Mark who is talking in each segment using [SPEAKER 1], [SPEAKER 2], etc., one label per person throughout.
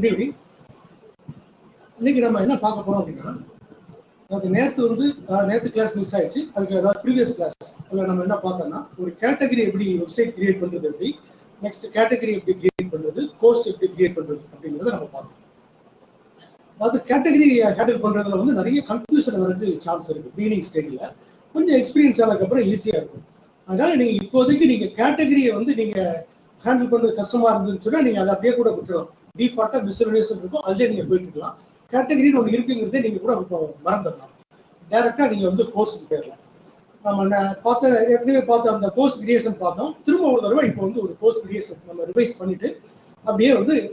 [SPEAKER 1] Good evening. இன்னைக்கு நம்ம என்ன பார்க்க போறோம் அப்படின்னா, அது நேற்று கிளாஸ் மிஸ் ஆயிடுச்சு. அதுக்கு ஏதாவது ப்ரீவியஸ் கிளாஸ் அதில் நம்ம என்ன பார்த்தோம்னா, ஒரு கேட்டகரி எப்படி வெப்சைட் கிரியேட் பண்றது, எப்படி நெக்ஸ்ட் கேட்டகரி எப்படி கிரியேட் பண்றது, கோர்ஸ் எப்படி கிரியேட் பண்றது அப்படிங்கிறத நம்ம பார்த்தோம். அதாவது கேட்டகரி ஹேண்டில் பண்றதுல நிறைய கன்ஃபியூஷன் வரது சான்ஸ் இருக்கு. பிகினிங் ஸ்டேஜ்ல கொஞ்சம் எக்ஸ்பீரியன்ஸ் ஆனதுக்கப்புறம் ஈஸியா இருக்கும். அதனால நீங்க இப்போதைக்கு நீங்க கேட்டகரியை நீங்க ஹேண்டில் பண்றது கஷ்டமா இருந்துன்னு சொன்னா நீங்க அதை அப்படியே கூட விட்டுறலாம். டிஃபால்ட்டா மிஸ்செலேனியஸ் இருக்கும், அதுலேயே நீங்க போயிட்டு இருக்கலாம். கேட்டகரின்னு ஒன்று இருக்குங்கிறதே நீங்க கூட மறந்துடலாம். டைரக்டா நீங்க கோர்ஸுக்கு போயிடலாம். நம்ம ஏற்கனவே பார்த்த அந்த கோர்ஸ் கிரியேஷன் பார்த்தோம். திரும்ப ஒரு தடவை இப்போ ஒரு கோர்ஸ் கிரியேஷன் நம்ம ரிவைஸ் பண்ணிட்டு அப்படியே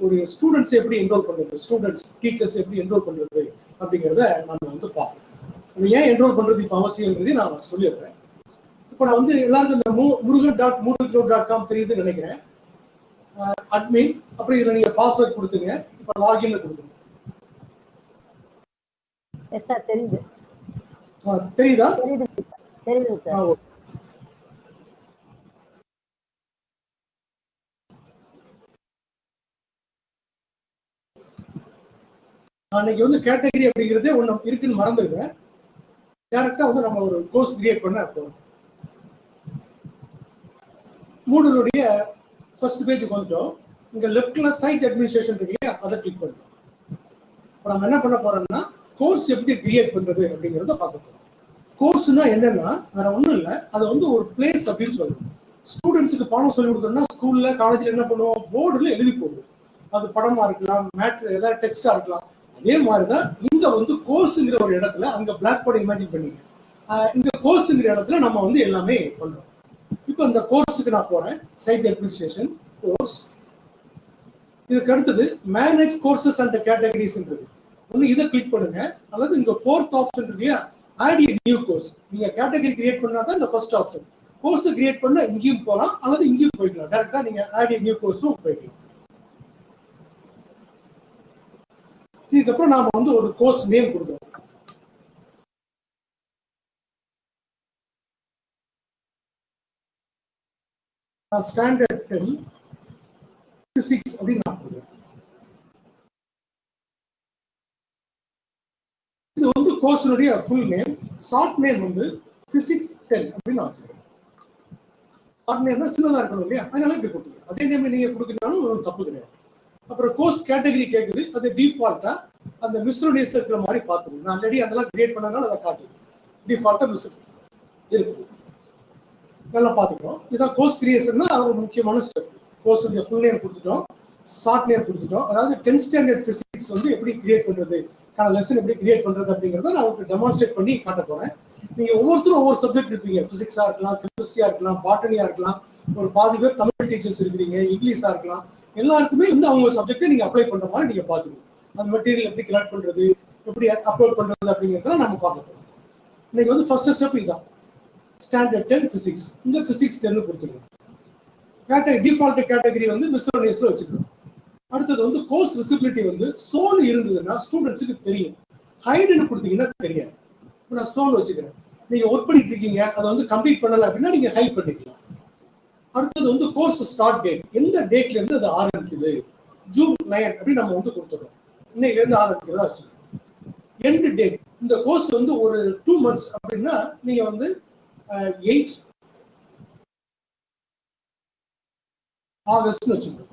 [SPEAKER 1] ஒரு ஸ்டூடெண்ட்ஸ் எப்படி என்ரோல் பண்றது, ஸ்டூடெண்ட்ஸ் டீச்சர்ஸ் எப்படி என்ரோல் பண்றது அப்படிங்கிறத நம்ம பார்ப்போம். அது ஏன் என்ரோல் பண்றது இப்போ அவசியங்கிறதையும் நான் சொல்லிடுறேன். இப்போ நான் எல்லாருக்கும் இந்த murugan.moodle.com தெரியுதுன்னு நினைக்கிறேன். அட்மின், அப்புறம் இதுல நீங்க பாஸ்வேர்ட் கொடுத்துங்க. இப்போ லாகின்ல கொடுத்துங்க.
[SPEAKER 2] எஸ் சார், தெரியுது.
[SPEAKER 1] தெரியுதா?
[SPEAKER 2] தெரியுது சார்.
[SPEAKER 1] அன்னைக்கு கேட்டகரி அப்படிங்கிறதே ஒண்ணு இருக்குன்னு மறந்துருக்கேன். டைரக்டா நம்ம ஒரு கோர்ஸ் கிரியேட் பண்ண போறோம். மூடலுடைய ஃபர்ஸ்ட் பேஜுக்கு வந்துட்டோம். இங்க லெஃப்ட்ல சைட் அட்மினிஸ்ட்ரேஷன் இருக்கு இல்லையா, அதை கிளிக் பண்ணுறோம். இப்போ நம்ம என்ன பண்ண போறோம்னா, கோர்ஸ் எப்படி கிரியேட் பண்றது அப்படிங்கிறத பார்க்க போறோம். கோர்ஸ்னா என்னன்னா வேற ஒன்றும் இல்லை, அதை ஒரு பிளேஸ் அப்படின்னு சொல்லுவோம். ஸ்டூடெண்ட்ஸுக்கு பாடம் சொல்லி கொடுக்கணும்னா ஸ்கூல்ல காலேஜ்ல என்ன பண்ணுவோம், போர்டுல எழுதி போடுவோம். அது படமா இருக்கலாம், மேட்ரு ஏதாவது டெக்ஸ்டா இருக்கலாம். அதே மாதிரிதான் இங்க கோர்ஸுங்கிற ஒரு இடத்துல அங்க பிளாக் போர்டு இமேஜின் பண்ணிங்க. இங்க கோர்ஸுங்கிற இடத்துல நம்ம எல்லாமே பண்றோம். இப்போ இந்த கோர்ஸுக்கு நான் போறேன். Site administration course. இதுக்கு அடுத்தது மேனேஜ் கோர்சஸ் அண்ட் கேட்டகரிஸ் இருக்கு. இதை கிளிக் பண்ணுங்க. அல்லது இங்க ஃபோர்த் ஆப்ஷன் இருக்கு இல்லையா, ஆட் எ நியூ கோர்ஸ். நீங்க கேட்டகரி கிரியேட் பண்ணாதான் இந்த ஃபர்ஸ்ட் ஆப்ஷன். கோர்ஸ் கிரியேட் பண்ணா இங்கேயும் போகலாம், அல்லது இங்கேயும் போய்க்கலாம். டைரக்டா நீங்க ஆட் எ நியூ கோர்ஸும் போய்க்கலாம். இதுக்கப்புறம் நாம ஒரு கோர்ஸ் நேம் கொடுக்கணும். ஸ்டாண்டர்ட் 10 பிசிக்ஸ் அப்படின்னு நான் கொடுக்குறேன். இது கோர்ஸினுடைய full name. Short name physics 10 அப்படின்னு நான் வச்சுக்கிறேன். ஷார்ட் நேம்னா சின்னதா இருக்கணும் இல்லையா, அதனால இப்படி கொடுத்துருக்கேன். அதே நேம் நீங்க கொடுக்கறதுனாலும் தப்பு கிடையாது. அப்புறம் கோர்ஸ் கேட்டகரி கேட்குது, அது டிஃபால்ட்டா அந்த மிஸ்ரோனியஸ்ல இருக்கிற மாதிரி பார்த்துக்கணும். நான் ஆல்ரெடி அதெல்லாம் கிரியேட் பண்ணனால அதை காட்டுது. டிஃபால்ட்டா மிஸ்ரோனியஸ் இருக்குது, நல்லா பார்த்துக்கிறோம். இதான் கோர்ஸ் கிரியேஷன் ஒரு முக்கியமான ஸ்டெப். கோர்ஸுடைய ஃபுல் நேம் கொடுத்துட்டோம், ஷார்ட் நேம் கொடுத்துட்டோம். அதாவது 10th ஸ்டாண்டர்ட் பிசிக்ஸ் எப்படி கிரியேட் பண்றது, லெசன் எப்படி கிரியேட் பண்றது அப்படிங்கிறத நான் உங்களுக்கு டெமான்ஸ்ட்ரேட் பண்ணி காட்ட போறேன். நீங்க ஒவ்வொருத்தரும் ஒவ்வொரு சப்ஜெக்ட் இருப்பீங்க. பிசிக்ஸா இருக்கலாம், கெமிஸ்ட்ரியா இருக்கலாம், பாட்டனியா இருக்கலாம், ஒரு பாதி பேர் தமிழ் டீச்சர்ஸ் இருக்கிறீங்க, இங்கிலீஷா இருக்கலாம். எல்லாருக்குமே அவங்க சப்ஜெக்டை நீங்க அப்ளை பண்ற மாதிரி நீங்க பாத்துக்கணும். அந்த மெட்டீரியல் எப்படி கலெக்ட் பண்றது, எப்படி அப்லோட் பண்றது அப்படிங்கிறத நம்ம பார்க்க போறோம். இன்னைக்கு ஃபர்ஸ்ட் ஸ்டெப் இதுதான். ஸ்டாண்டர்ட் 10 பிசிக்ஸ், இந்த பிசிக்ஸ் 10 கொடுத்துருக்கோம். கேட்டகரி டிஃபால்ட் கேட்டகரி மிஸ்செலேனியஸ்ல வச்சுக்கணும். அடுத்தது கோர்ஸ் விசிபிலிட்டி சோல் இருந்ததுன்னா ஸ்டூடெண்ட்ஸுக்கு தெரியும். ஹைடுன்னு கொடுத்தீங்கன்னா தெரியாது. நான் சோல் வச்சுக்கிறேன். நீங்க ஒர்க் பண்ணிட்டு இருக்கீங்க, அதை கம்ப்ளீட் பண்ணல அப்படின்னா நீங்க ஹைட் பண்ணிக்கலாம். அடுத்தது கோர்ஸ் ஸ்டார்ட் டேட், எந்த டேட்ல இருந்து அது ஆரம்பிக்குது, ஜூன் 9 அப்படின்னு நம்ம கொடுத்துறோம். இன்னைக்குல இருந்து ஆரம்பிக்கிறதா வச்சுக்கோங்க. எண்ட் டேட், இந்த கோர்ஸ் ஒரு 2 months அப்படின்னா நீங்க 8 ஆகஸ்ட்னு வச்சுக்கோங்க,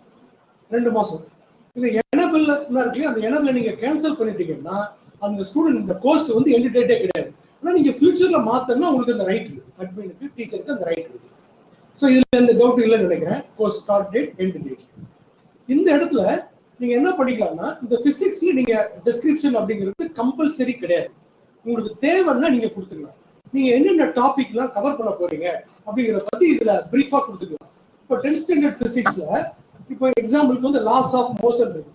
[SPEAKER 1] 2 மாசம். இது எனபிள் இருக்கு, அந்த எனபிள் நீங்க கேன்சல் பண்ணிட்டீங்கன்னா அந்த ஸ்டூடெண்ட் இந்த கோர்ஸ் எண்ட் டேட்டே கிடையாது. ஆனா நீங்க ஃபியூச்சர்ல மாத்தணும்னா உங்களுக்கு அந்த ரைட் இருக்கு, அட்மினுக்கு டீச்சருக்கு அந்த ரைட் இருக்கு. ஸோ இதுல எந்த டவுட் இல்லைன்னு நினைக்கிறேன். Course start date, end date. இந்த இடத்துல நீங்க என்ன பண்ணிக்கலாம்னா, இந்த பிசிக்ஸ்ல நீங்க டிஸ்கிரிப்ஷன் அப்படிங்கிறது கம்பல்சரி கிடையாது. உங்களுக்கு தேவைன்னா நீங்க கொடுத்துக்கலாம். நீங்க என்னென்ன டாபிக்லாம் கவர் பண்ண போறீங்க அப்படிங்கிறத பத்தி இதுல பிரீஃபா கொடுத்துக்கலாம். இப்போ 10th ஸ்டாண்டர்ட் பிசிக்ஸ்ல இப்போ எக்ஸாம்பிளுக்கு லாஸ் ஆஃப் மோஷன் இருக்கு.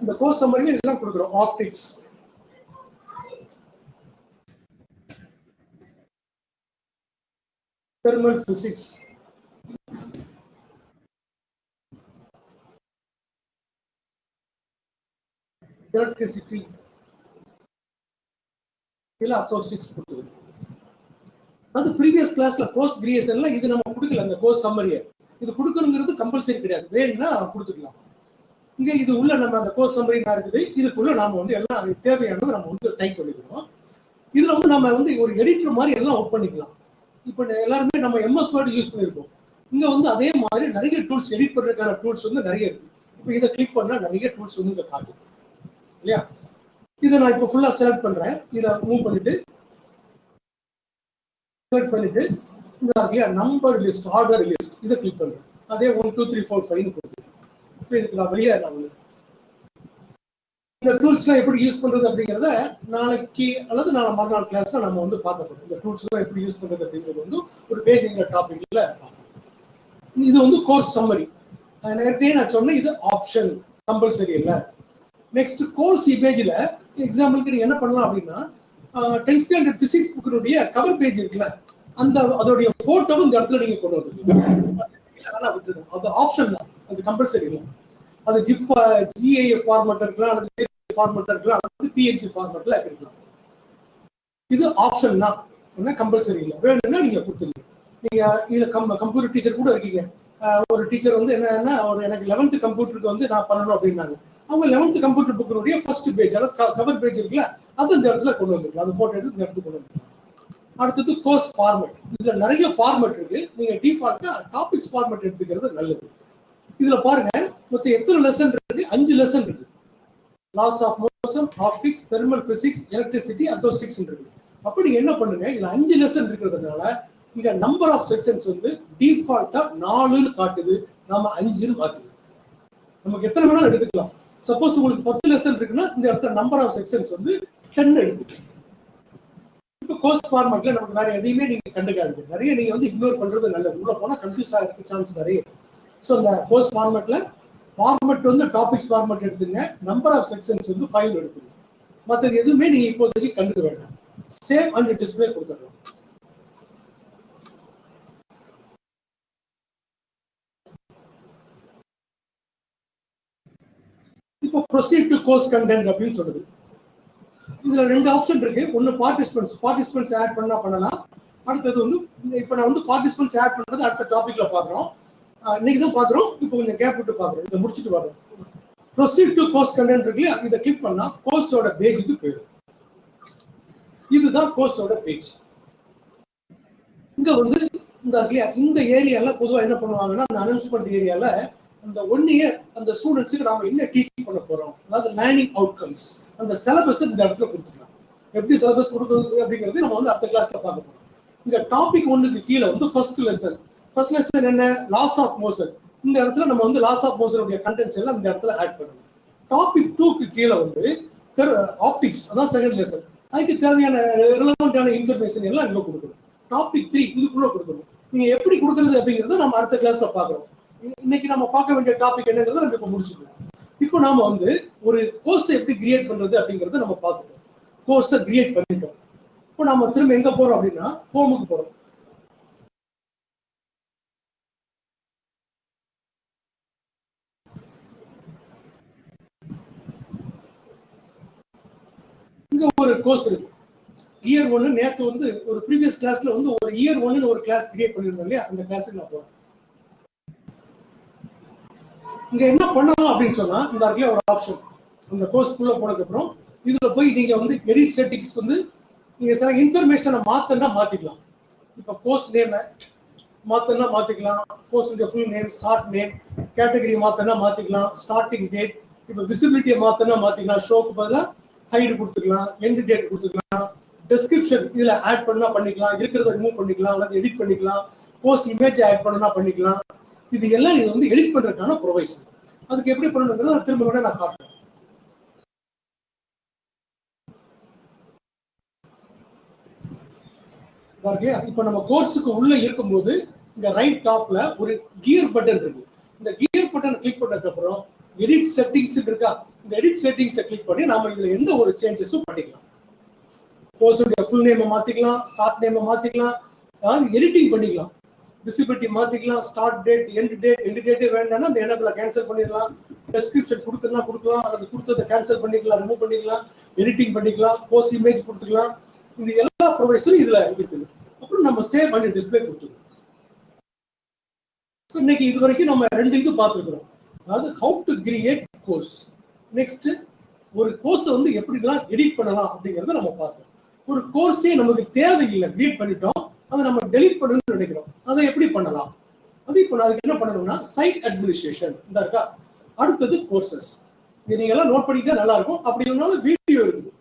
[SPEAKER 1] இந்த கோர்ஸ் சம்மரியில இதெல்லாம் கொடுக்குறோம். ஆப்டிக்ஸ், தெர்மல் பிசிக்ஸ், எலக்ட்ரிசிட்டி இல்ல அக்கௌஸ்டிக்ஸ் கொடுத்தது. அது ப்ரீவியஸ் கிளாஸ்ல கோர்ஸ் கிரியேஷன்ல இது நம்ம கொடுக்கல. அந்த கோர்ஸ் சம்மரியை இது கொடுக்கணுங்கிறது கம்பல்சரி கிடையாது, வேணும்னா கொடுத்துக்கலாம். இங்க இது உள்ள நம்ம அந்த கோர்ஸ் சம்மரி இருக்குது, இதுக்குள்ள நாம வந்து எல்லாம் தேவையானது நம்ம வந்து டைப் பண்ணிக்கிறோம். இதுல வந்து நம்ம வந்து ஒரு எடிட்டர் மாதிரி எல்லாம் ஒர்க் பண்ணிக்கலாம். இப்போ எல்லாருமே நம்ம MS Word யூஸ் பண்ணியிருக்கோம். இங்க வந்து அதே மாதிரி நிறைய டூல்ஸ் எடிட் பண்றதுக்கான டூல்ஸ் வந்து நிறைய இருக்கு. இப்போ இதை கிளிக் பண்ணா நிறைய டூல்ஸ் வந்து இங்க காட்டும் இல்லையா. இதை நான் இப்போ ஃபுல்லா செலக்ட் பண்றேன். இதை மூவ் பண்ணிட்டு செலக்ட் பண்ணிட்டு நம்பர் லிஸ்ட், ஆர்டர் லிஸ்ட் இதை கிளிக் பண்றேன். அதே 1 2 3 4 5 கொடுத்துருக்கேன். இப்போ இதுக்கு நான் வெளியே நான் வந்து இந்த டூல்ஸ்லாம் எப்படி யூஸ் பண்றது அப்படிங்கிறத நாளைக்கு அல்லது நாளை மறுநாள் கிளாஸ்ல நம்ம வந்து பார்க்க போறோம். இந்த டூல்ஸ்லாம் எப்படி யூஸ் பண்றது அப்படிங்கிறது வந்து ஒரு பேஜ்ங்கிற டாபிக்ல பார்க்கணும். இது வந்து கோர்ஸ் சம்மரி. நேரத்தையே நான் சொன்னேன், இது ஆப்ஷன், கம்பல்சரி இல்லை. நெக்ஸ்ட் கோர்ஸ் இமேஜ்ல எக்ஸாம்பிளுக்கு நீங்க என்ன பண்ணலாம் அப்படின்னா 10th ஸ்டாண்டர்ட் பிசிக்ஸ் புக்கினுடைய கவர் பேஜ் இருக்குல்ல, அந்த அதோடைய போட்டோவும் இந்த இடத்துல நீங்க கொண்டு வந்துருக்கீங்க. அது ஆப்ஷன் தான், அது கம்பல்சரி இல்லை. அது GIF ஃபார்மேட் இருக்கலாம், அல்லது ஃபார்மேட் இருக்கலாம், அல்லது PNG ஃபார்மேட்ல இருக்கலாம். இது ஆப்ஷன் தான், என்ன கம்பல்சரி இல்லை. வேணும்னா நீங்க கொடுத்துருங்க. நீங்க இதுல கம்ப்யூட்டர் டீச்சர் கூட இருக்கீங்க. ஒரு டீச்சர் வந்து என்னன்னா ஒரு எனக்கு 11th கம்ப்யூட்டருக்கு வந்து நான் பண்ணணும் அப்படின்னாங்க. அவங்க 11th கம்ப்யூட்டர் புக்கினுடைய ஃபர்ஸ்ட் பேஜ், அதாவது கவர் பேஜ் இருக்குல்ல, அது இந்த இடத்துல கொண்டு வந்துருக்கலாம். அது போட்டோ எடுத்து இந்த இடத்துக்கு கொண்டு வந்துருக்கலாம். அடுத்தது கோர்ஸ் ஃபார்மேட். இதுல நிறைய ஃபார்மேட் இருக்கு. நீங்க டிஃபால்ட்டா டாபிக்ஸ் ஃபார்மேட் எடுத்துக்கிறது நல்லது. இதுல பாருங்க மொத்தம் எத்தனை லெசன் இருக்கு? 5 லெசன் இருக்கு. Laws of motion, optics, thermal physics, electricity, acoustics இருக்கு. அப்ப நீங்க என்ன பண்ணுங்க, இதுல 5 லெசன் இருக்கிறதுனால இங்க நம்பர் ஆஃப் செக்ஷன்ஸ் வந்து டிஃபால்ட்டா 4ன்னு காட்டுது. நாம 5ன்னு மாத்திக்கலாம். நமக்கு எத்தனை வேணாலும் எடுத்துக்கலாம். சப்போஸ் உங்களுக்கு 10 லெசன் இருக்குன்னா இந்த இடத்துல நம்பர் ஆஃப் செக்ஷன்ஸ் வந்து 10 எடுத்துக்கலாம். இப்போ கோர்ஸ் ஃபார்மேட்ல நமக்கு வேற எதையுமே நீங்க கண்டுக்காதீங்க. நிறைய நீங்க வந்து இக்னோர் பண்றது நல்லது. உள்ள போனா கன்ஃபியூஸ் ஆகிறதுக்கு சான்ஸ் நிறைய. ஸோ அந்த கோர்ஸ் ஃபார்மேட்ல ஃபார்மேட் வந்து டாபிக்ஸ் ஃபார்மேட் எடுத்துங்க, நம்பர் ஆஃப் செக்ஷன்ஸ் வந்து 5 எடுத்துங்க. மற்றது எதுவுமே நீங்க இப்போதைக்கு கண்டுக்க வேண்டாம். சேவ் அண்ட் டிஸ்பிளே கொடுத்துடலாம். இப்போ ப்ரொசீட் டு கோர்ஸ் கண்டென்ட் அப்படின்னு சொல்லுது. இதுல 2 ஆப்ஷன் இருக்கு. ஒன்னு பார்ட்டிசிபென்ட்ஸ் ஆட் பண்ணலாம். அடுத்தது வந்து இப்போ நான் வந்து பார்ட்டிசிபென்ட்ஸ் ஆட் பண்றது அடுத்த டாபிக்ல பாக்குறோம். இன்னைக்கு தான் பாக்குறோம். இப்போ கொஞ்சம் கேப் விட்டு பாக்குறோம். இதை முடிச்சுட்டு பாக்குறோம். ப்ரொசீட் டு கோர்ஸ் கண்டென்ட் இருக்கு, இதை கிளிக் பண்ணா கோர்ஸோட பேஜுக்கு போயிடும். இதுதான் கோர்ஸோட பேஜ். இங்க வந்து இந்த ஏரியால பொதுவா என்ன பண்ணுவாங்கன்னா, அந்த அனௌன்ஸ்மெண்ட் ஏரியால அந்த 1 இயர் அந்த ஸ்டூடெண்ட்ஸுக்கு நாம என்ன டீச் பண்ண போறோம், அதாவது லேர்னிங் அவுட்கம்ஸ், அந்த சிலபஸ் இந்த இடத்துல கொடுத்துக்கலாம். எப்படி சிலபஸ் கொடுக்குறது அப்படிங்கிறது நம்ம வந்து அடுத்த கிளாஸ்ல பார்க்க போறோம். இந்த டாபிக் 1க்கு கீழே வந்து ஃபர்ஸ்ட் லெசன் என்ன, லாஸ் ஆஃப் மோஷன். இந்த இடத்துல நம்ம வந்து லாஸ் ஆஃப் மோஷனுடைய கண்டென்ட்ஸ் எல்லாம் இந்த இடத்துல ஆட் பண்ணணும். டாபிக் 2க்கு கீழே வந்து ஆப்டிக்ஸ், அதான் செகண்ட் லெசன். அதுக்கு தேவையான ரெலவெண்டான இன்ஃபர்மேஷன் எல்லாம் இங்க கொடுக்கணும். டாபிக் 3 இதுக்குள்ள கொடுக்கணும். நீங்க எப்படி கொடுக்கறது அப்படிங்கறத நம்ம அடுத்த கிளாஸ்ல பாக்குறோம். இன்னைக்கு நம்ம பார்க்க வேண்டிய டாபிக் என்னங்கிறத நம்ம இப்ப முடிச்சுக்கணும். இப்போ நாம வந்து ஒரு கோர்ஸ் எப்படி கிரியேட் பண்றது அப்படிங்கறத நம்ம பார்த்துட்டோம். கோர்ஸை கிரியேட் பண்ணிட்டோம். இப்போ நாம திரும்ப எங்க போறோம் அப்படின்னா ஹோமுக்கு போறோம். இங்க ஒரு கோர்ஸ் இருக்கு, இயர் 1. நேத்து வந்து ஒரு ப்ரீவியஸ் கிளாஸ்ல வந்து ஒரு இயர் 1ன்னு ஒரு கிளாஸ் கிரியேட் பண்ணிருந்தோம் இல்லையா, அந்த கிளாஸுக்கு நான் போறேன். இங்க என்ன பண்ணலாம் அப்படின்னு சொன்னா, இந்த இடத்துல ஒரு ஆப்ஷன், அந்த கோர்ஸ்க்குள்ள போனதுக்கு அப்புறம் இதுல போய் நீங்க வந்து எடிட் செட்டிங்ஸ் வந்து நீங்க சில இன்ஃபர்மேஷனை மாத்தனா மாத்திக்கலாம். இப்ப போஸ்ட் நேம் மாத்தனா மாத்திக்கலாம், post full name, short name, category மாத்தனா மாத்திக்கலாம், ஸ்டார்டிங் டேட், இப்ப விசிபிலிட்டியை மாத்தனா மாத்திக்கலாம், ஷோக்கு பதிலா ஹைட் கொடுத்துக்கலாம், எண்ட் டேட் கொடுத்துக்கலாம், டெஸ்கிரிப்ஷன் இதுல ஆட் பண்ணா பண்ணிக்கலாம், இருக்கிறத ரிமூவ் பண்ணிக்கலாம், அல்லது எடிட் பண்ணிக்கலாம், போஸ்ட் இமேஜ் ஆட் பண்ணா பண்ணிக்கலாம். இது எல்லாம் இது வந்து எடிட் பண்றதுக்கான ப்ரொவைஷன். அதுக்கு எப்படி பண்ணணுங்கிறத திரும்ப கூட நான் காட்டுறேன். இப்ப நம்ம கோர்ஸுக்கு உள்ள இருக்கும்போது இந்த ரைட் டாப்ல ஒரு கியர் பட்டன் இருக்கு. இந்த கியர் பட்டனை கிளிக் பண்ணதுக்கு அப்புறம் எடிட் செட்டிங்ஸ் இருக்கா, இந்த எடிட் செட்டிங்ஸை கிளிக் பண்ணி நாம இதுல எந்த ஒரு சேஞ்சஸும் பண்ணிக்கலாம். கோர்ஸுடைய ஃபுல் நேமை மாத்திக்கலாம், ஷார்ட் நேமை மாத்திக்கலாம், அதாவது எடிட்டிங் பண்ணிக்கலாம். விசிபிலிட்டி மாத்திக்கலாம், ஸ்டார்ட் டேட், எண்ட் டேட் வேண்டாம்னா அந்த எனபிள கேன்சல் பண்ணிடலாம், டெஸ்கிரிப்ஷன் கொடுக்கலாம், அது கொடுத்ததை கேன்சல் பண்ணிக்கலாம், ரிமூவ் பண்ணிக்கலாம், எடிட்டிங் பண்ணிக்கலாம், கோர்ஸ் இமேஜ் கொடுத்துக்கலாம். இந்த எல்லா ப்ரொவைஸரும் இதுல இருக்குது. அப்புறம் நம்ம சேவ் பண்ணி டிஸ்பிளே கொடுத்துருக்கோம். ஸோ இன்னைக்கு இது வரைக்கும் நம்ம 2 இது பார்த்துருக்கிறோம். அதாவது how to create course, next ஒரு கோர்ஸை வந்து எப்படிலாம் எடிட் பண்ணலாம் அப்படிங்கிறத நம்ம பார்த்தோம். ஒரு கோர்ஸே நமக்கு தேவையில்லை, கிரியேட் பண்ணிட்டோம், அதை நம்ம டெலீட் பண்ணணும்னு நினைக்கிறோம், அதை எப்படி பண்ணலாம்? அது இப்போ அதுக்கு என்ன பண்ணணும்னா சைட் அட்மினிஸ்ட்ரேஷன் இந்த இருக்கா. அடுத்தது கோர்சஸ், இது நீங்க எல்லாம் நோட் பண்ணிட்டா நல்லா இருக்கும். அப்படி இல்லைனாலும் வீடியோ இருக்குது.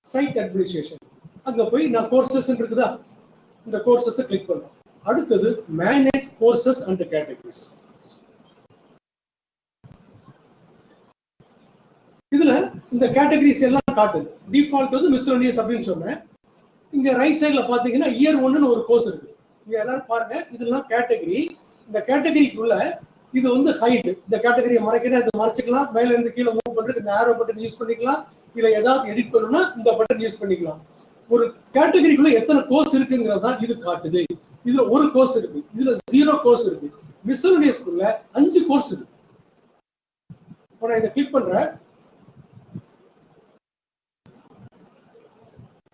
[SPEAKER 1] சைட் அட்மினிஸ்ட்ரேஷன், அங்க போய் நான் கோர்சஸ் இருக்குதா, இந்த கோர்சஸ் கிளிக் பண்றோம். அடுத்தது மேனேஜ் கோர்சஸ் அண்ட் கேட்டகரிஸ். இதுல இந்த கேட்டகரிஸ் எல்லாம் காட்டுது. டிஃபால்ட் வந்து மிஸ்செலேனியஸ் அப்படின்னு சொன்னேன். இங்க ரைட் சைட்ல பாத்தீங்கன்னா இயர் 1ன்னு ஒரு கோர்ஸ் இருக்கு. இங்க எல்லாரும் பாருங்க, இதெல்லாம் கேட்டகரி. இந்த கேட்டகரிக்குள்ள இது வந்து ஹைட், இந்த கேட்டகரியை மறைக்கணும், இது மறைச்சிக்கலாம். மேல இருந்து கீழே மூவ் பண்றதுக்கு இந்த ஆரோ பட்டன் யூஸ் பண்ணிக்கலாம். இல்ல ஏதாவது எடிட் பண்ணணும்னா இந்த பட்டன் யூஸ் பண்ணிக்கலாம். ஒரு கேட்டகரிக்குள்ள எத்தனை கோர்ஸ் இருக்குங்கிறதா இது காட்டுது. இதுல ஒரு கோர்ஸ் இருக்கு, இதுல 0 கோர்ஸ் இருக்கு. மிஸ்செலேனியஸ்க்குள்ள 5 கோர்ஸ் இருக்கு. இப்போ நான் இதை கிளிக் பண்றேன்,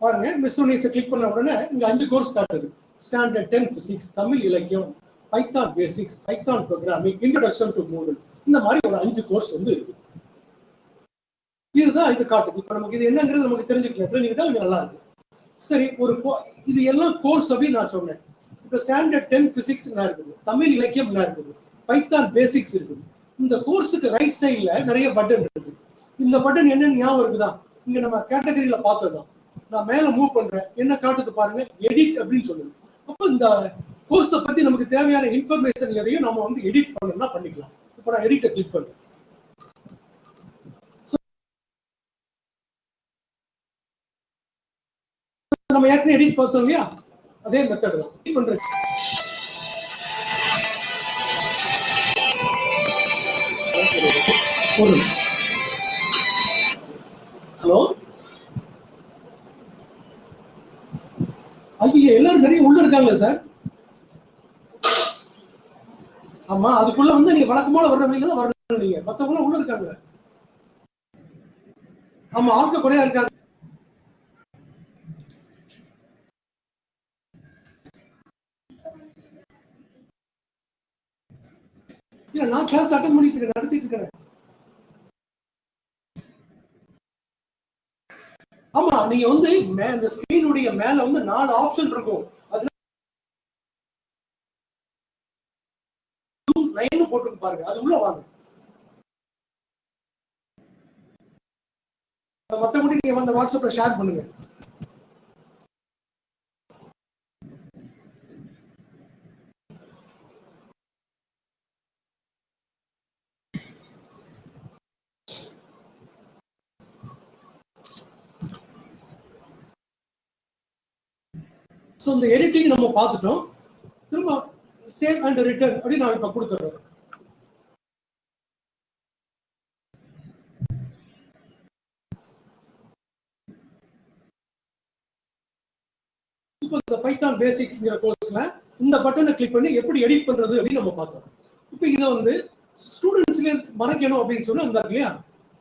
[SPEAKER 1] பாருங்க. மிஸ்செலேனியஸ் கிளிக் பண்ண உடனே இங்க 5 கோர்ஸ் காட்டுது. ஸ்டாண்டர்ட் 10 பிசிக்ஸ், தமிழ் இலக்கியம், Python basics, Python programming, introduction to மூடல், இந்த மாதிரி ஒரு 5 கோர்ஸ் வந்து இருக்கு. இதுதான் இது காட்டுது. இப்போ நமக்கு இது என்னங்கிறது நமக்கு தெரிஞ்சுக்கிட்டா இது நல்லா இருக்கும். சரி, ஒரு இது எல்லாம் கோர்ஸ் அப்படின்னு நான் சொன்னேன். இப்போ ஸ்டாண்டர்ட் 10 பிசிக்ஸ் என்ன இருக்குது, தமிழ் இலக்கியம் என்ன இருக்குது, பைத்தான் பேசிக்ஸ் இருக்குது. இந்த கோர்ஸுக்கு ரைட் சைட்ல நிறைய பட்டன் இருக்கு. இந்த பட்டன் என்னன்னு ஞாபகம் இருக்குதா? இங்க நம்ம கேட்டகரியில பார்த்ததுதான். நான் மேல மூவ் பண்றேன், என்ன காட்டுது பாருங்க, எடிட் அப்படின்னு சொல்லுது. அப்போ இந்த கோர்ஸை பத்தி நமக்கு தேவையான இன்ஃபர்மேஷன் எதையும் நம்ம வந்து எடிட் பண்ணணும்னா பண்ணிக்கலாம். இப்போ நான் எடிட்டை கிளிக் பண்றேன். நம்ம ஏற்கனவே எடிட் பார்த்தோம் இல்லையா, அதே மெத்தட் தான் எடிட் பண்றேன். ஒரு நிமிஷம். ஹலோ, ஐயா எல்லாரும் நிறைய உள்ள இருக்காங்க சார். ஆமா, அதுக்குள்ள வந்து நீங்க வழக்கமான வர்றவங்க தான் வரணும். நீங்க மத்தவங்க உள்ள இருக்காங்க. ஆமா, ஆட்கள் குறையா இருக்காங்க. இல்ல, நான் கிளாஸ் அட்டெண்ட் பண்ணிட்டு இருக்கேன், நடத்திட்டு இருக்கேன். ஆமா, நீங்க வந்து இந்த ஸ்கிரீனுடைய மேல வந்து 4 ஆப்ஷன் இருக்கும். அதுல 9 போட்டு பாருங்க, அது உள்ள வாங்க. மத்தபடி நீங்க வந்து வாட்ஸ்அப்ல ஷேர் பண்ணுங்க. ஸோ இந்த எடிட்டிங் நம்ம பார்த்துட்டோம். திரும்ப சேவ் அண்ட் ரிட்டர்ன் அப்படின்னு நான் இப்போ கொடுத்துட்றேன். இப்போ இந்த பைத்தான் பேசிக்ஸ்ங்கிற கோர்ஸ்ல இந்த பட்டனை கிளிக் பண்ணி எப்படி எடிட் பண்றது அப்படின்னு நம்ம பார்த்தோம். இப்போ இதை வந்து ஸ்டூடெண்ட்ஸ்ல மறைக்கணும் அப்படின்னு சொல்லி அந்த இல்லையா,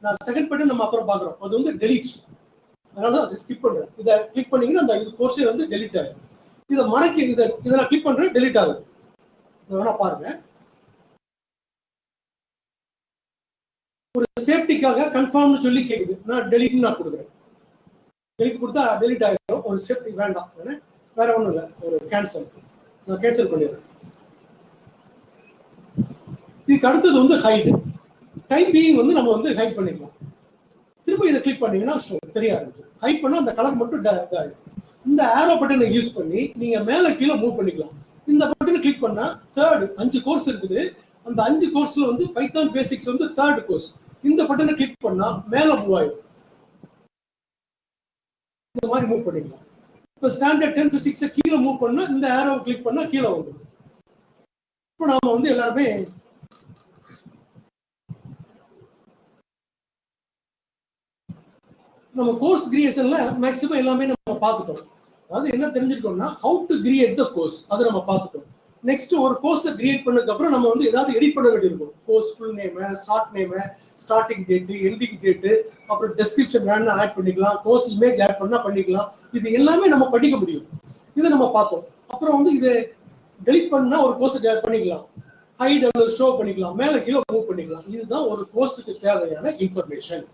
[SPEAKER 1] நான் செகண்ட் பட்டன் நம்ம அப்புறம் பார்க்குறோம். அது வந்து டெலிட், அதனால அதை ஸ்கிப் பண்றேன். இதை கிளிக் பண்ணீங்கன்னா அந்த இது கோர்ஸே வந்து டெலிட் ஆகும். இதை மறைக்க இதை நான் கிளிக் பண்றேன், டெலிட் ஆகுது. வேணா பாருங்க. ஒரு சேஃப்டிக்காக கன்ஃபார்ம்னு சொல்லி கேக்குது, நான் டெலிட் நான் கொடுக்குறேன். டெலிட் கொடுத்தா டெலிட் ஆகிடும். ஒரு சேஃப்டி வேண்டாம், வேற ஒன்றும் இல்லை, ஒரு கேன்சல், நான் கேன்சல் பண்ணிடுறேன். இதுக்கு அடுத்தது வந்து ஹைட். டைப்பிங் வந்து நம்ம வந்து ஹைட் பண்ணிக்கலாம். திரும்ப இதை கிளிக் பண்ணீங்கன்னா தெரிய ஆரம்பிச்சிடும். ஹைட் பண்ணா அந்த கலர் மட்டும் இதாகிடும். இந்த ஆரோ பட்டனை யூஸ் பண்ணி நீங்க மேல கீழே மூவ் பண்ணிக்கலாம். இந்த பட்டனை கிளிக் பண்ணா தேர்ட் 5 கோர்ஸ் இருக்குது. அந்த 5 கோர்ஸ்ல வந்து பைத்தான் பேசிக்ஸ் வந்து தேர்ட் கோர்ஸ். இந்த பட்டனை கிளிக் பண்ணா மேல மூவ் ஆயிடும். இந்த மாதிரி மூவ் பண்ணிக்கலாம். இப்போ ஸ்டாண்டர்ட் 10 பிசிக்ஸ் கீழே மூவ் பண்ணா இந்த ஆரோவை கிளிக் பண்ணா கீழே வந்துடும். இப்போ நாம வந்து எல்லாருமே நம்ம கோர்ஸ் கிரியேஷன்ல மேக்ஸிமம் எல்லாமே நம்ம பார்த்துட்டோம். அதாவது என்ன தெரிஞ்சிருக்கோம்னா how to create the course, அதை நம்ம பார்த்துட்டோம். நெக்ஸ்ட் ஒரு கோர்ஸ் கிரியேட் பண்ணதுக்கு அப்புறம் நம்ம வந்து ஏதாவது எடிட் பண்ண வேண்டியிருக்கும். Course full name, short name, starting date, ending date, அப்புறம் டெஸ்கிரிப்ஷன் வேணா ஆட் பண்ணிக்கலாம், கோர்ஸ் இமேஜ் ஆட் பண்ணா பண்ணிக்கலாம். இது எல்லாமே நம்ம படிக்க முடியும். இதை நம்ம பார்த்தோம். அப்புறம் வந்து இதை டெலிட் பண்ணா ஒரு கோர்ஸ் பண்ணிக்கலாம், ஹைட் அல்லது ஷோ பண்ணிக்கலாம், மேல கீழே மூவ் பண்ணிக்கலாம். இதுதான் ஒரு கோர்ஸுக்கு தேவையான இன்ஃபர்மேஷன்.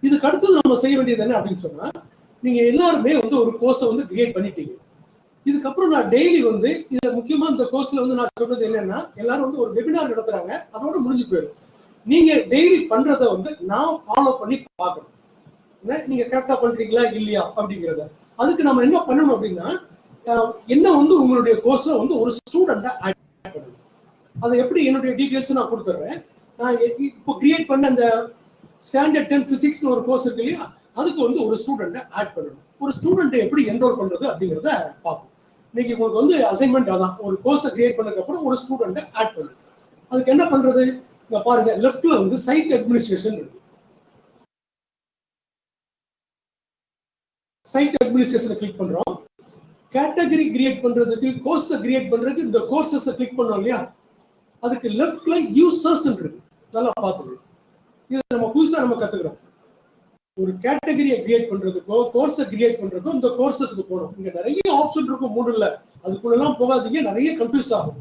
[SPEAKER 1] இதுக்கு அடுத்தது நம்ம செய்ய வேண்டியது என்ன அப்படின்னு சொன்னா, நீங்க எல்லாருமே வந்து ஒரு கோர்ஸை வந்து கிரியேட் பண்ணிட்டீங்க. இதுக்கப்புறம் நான் டெய்லி வந்து இதை முக்கியமா இந்த கோர்ஸ்ல வந்து நான் சொன்னது என்னன்னா, எல்லாரும் வந்து ஒரு வெபினார் நடத்துறாங்க, அதோட முடிஞ்சு போயிடும். நீங்க டெய்லி பண்றதை வந்து நான் ஃபாலோ பண்ணி பார்க்கணும். நீங்க கரெக்டா பண்றீங்களா இல்லையா அப்படிங்கிறத. அதுக்கு நம்ம என்ன பண்ணணும் அப்படின்னா, என்ன வந்து உங்களுடைய கோர்ஸ்ல வந்து ஒரு ஸ்டூடெண்டா ஆட் பண்ணணும். அதை எப்படி என்னுடைய டீடைல்ஸ் நான் கொடுத்துட்றேன். நான் இப்போ கிரியேட் பண்ண அந்த ஸ்டாண்டர்ட் 10 பிசிக்ஸ்னு ஒரு கோர்ஸ் இருக்கு இல்லையா, அதுக்கு வந்து ஒரு ஸ்டூடெண்ட்டை ஆட் பண்ணணும். ஒரு ஸ்டூடெண்ட்டை எப்படி என்ரோல் பண்றது அப்படிங்கிறத பார்ப்போம். இன்னைக்கு உங்களுக்கு வந்து அசைன்மெண்ட் அதான், ஒரு கோர்ஸை கிரியேட் பண்ணதுக்கு அப்புறம் ஒரு ஸ்டூடெண்ட்டை ஆட் பண்ணணும். அதுக்கு என்ன பண்றது, இங்க பாருங்க, லெஃப்ட்ல வந்து சைட் அட்மினிஸ்ட்ரேஷன் இருக்கு. சைட் அட்மினிஸ்ட்ரேஷனை கிளிக் பண்றோம். கேட்டகரி கிரியேட் பண்றதுக்கு, கோர்ஸை கிரியேட் பண்றதுக்கு இந்த கோர்சஸை கிளிக் பண்ணோம் இல்லையா, அதுக்கு லெஃப்ட்ல யூசர்ஸ் இருக்கு. நல்லா பார்த்துக்கணும். இது நம்ம புதுசா நம்ம கத்துக்கிறோம். ஒரு கேட்டகரியை கிரியேட் பண்றதுக்கோ கோர்ஸை கிரியேட் பண்றதுக்கோ இந்த கோர்சஸ்க்கு போகணும். இங்க நிறைய ஆப்ஷன் இருக்கும் மூடுல, அதுக்குள்ளெல்லாம் போகாதீங்க, நிறைய கன்ஃபியூஸ் ஆகும்.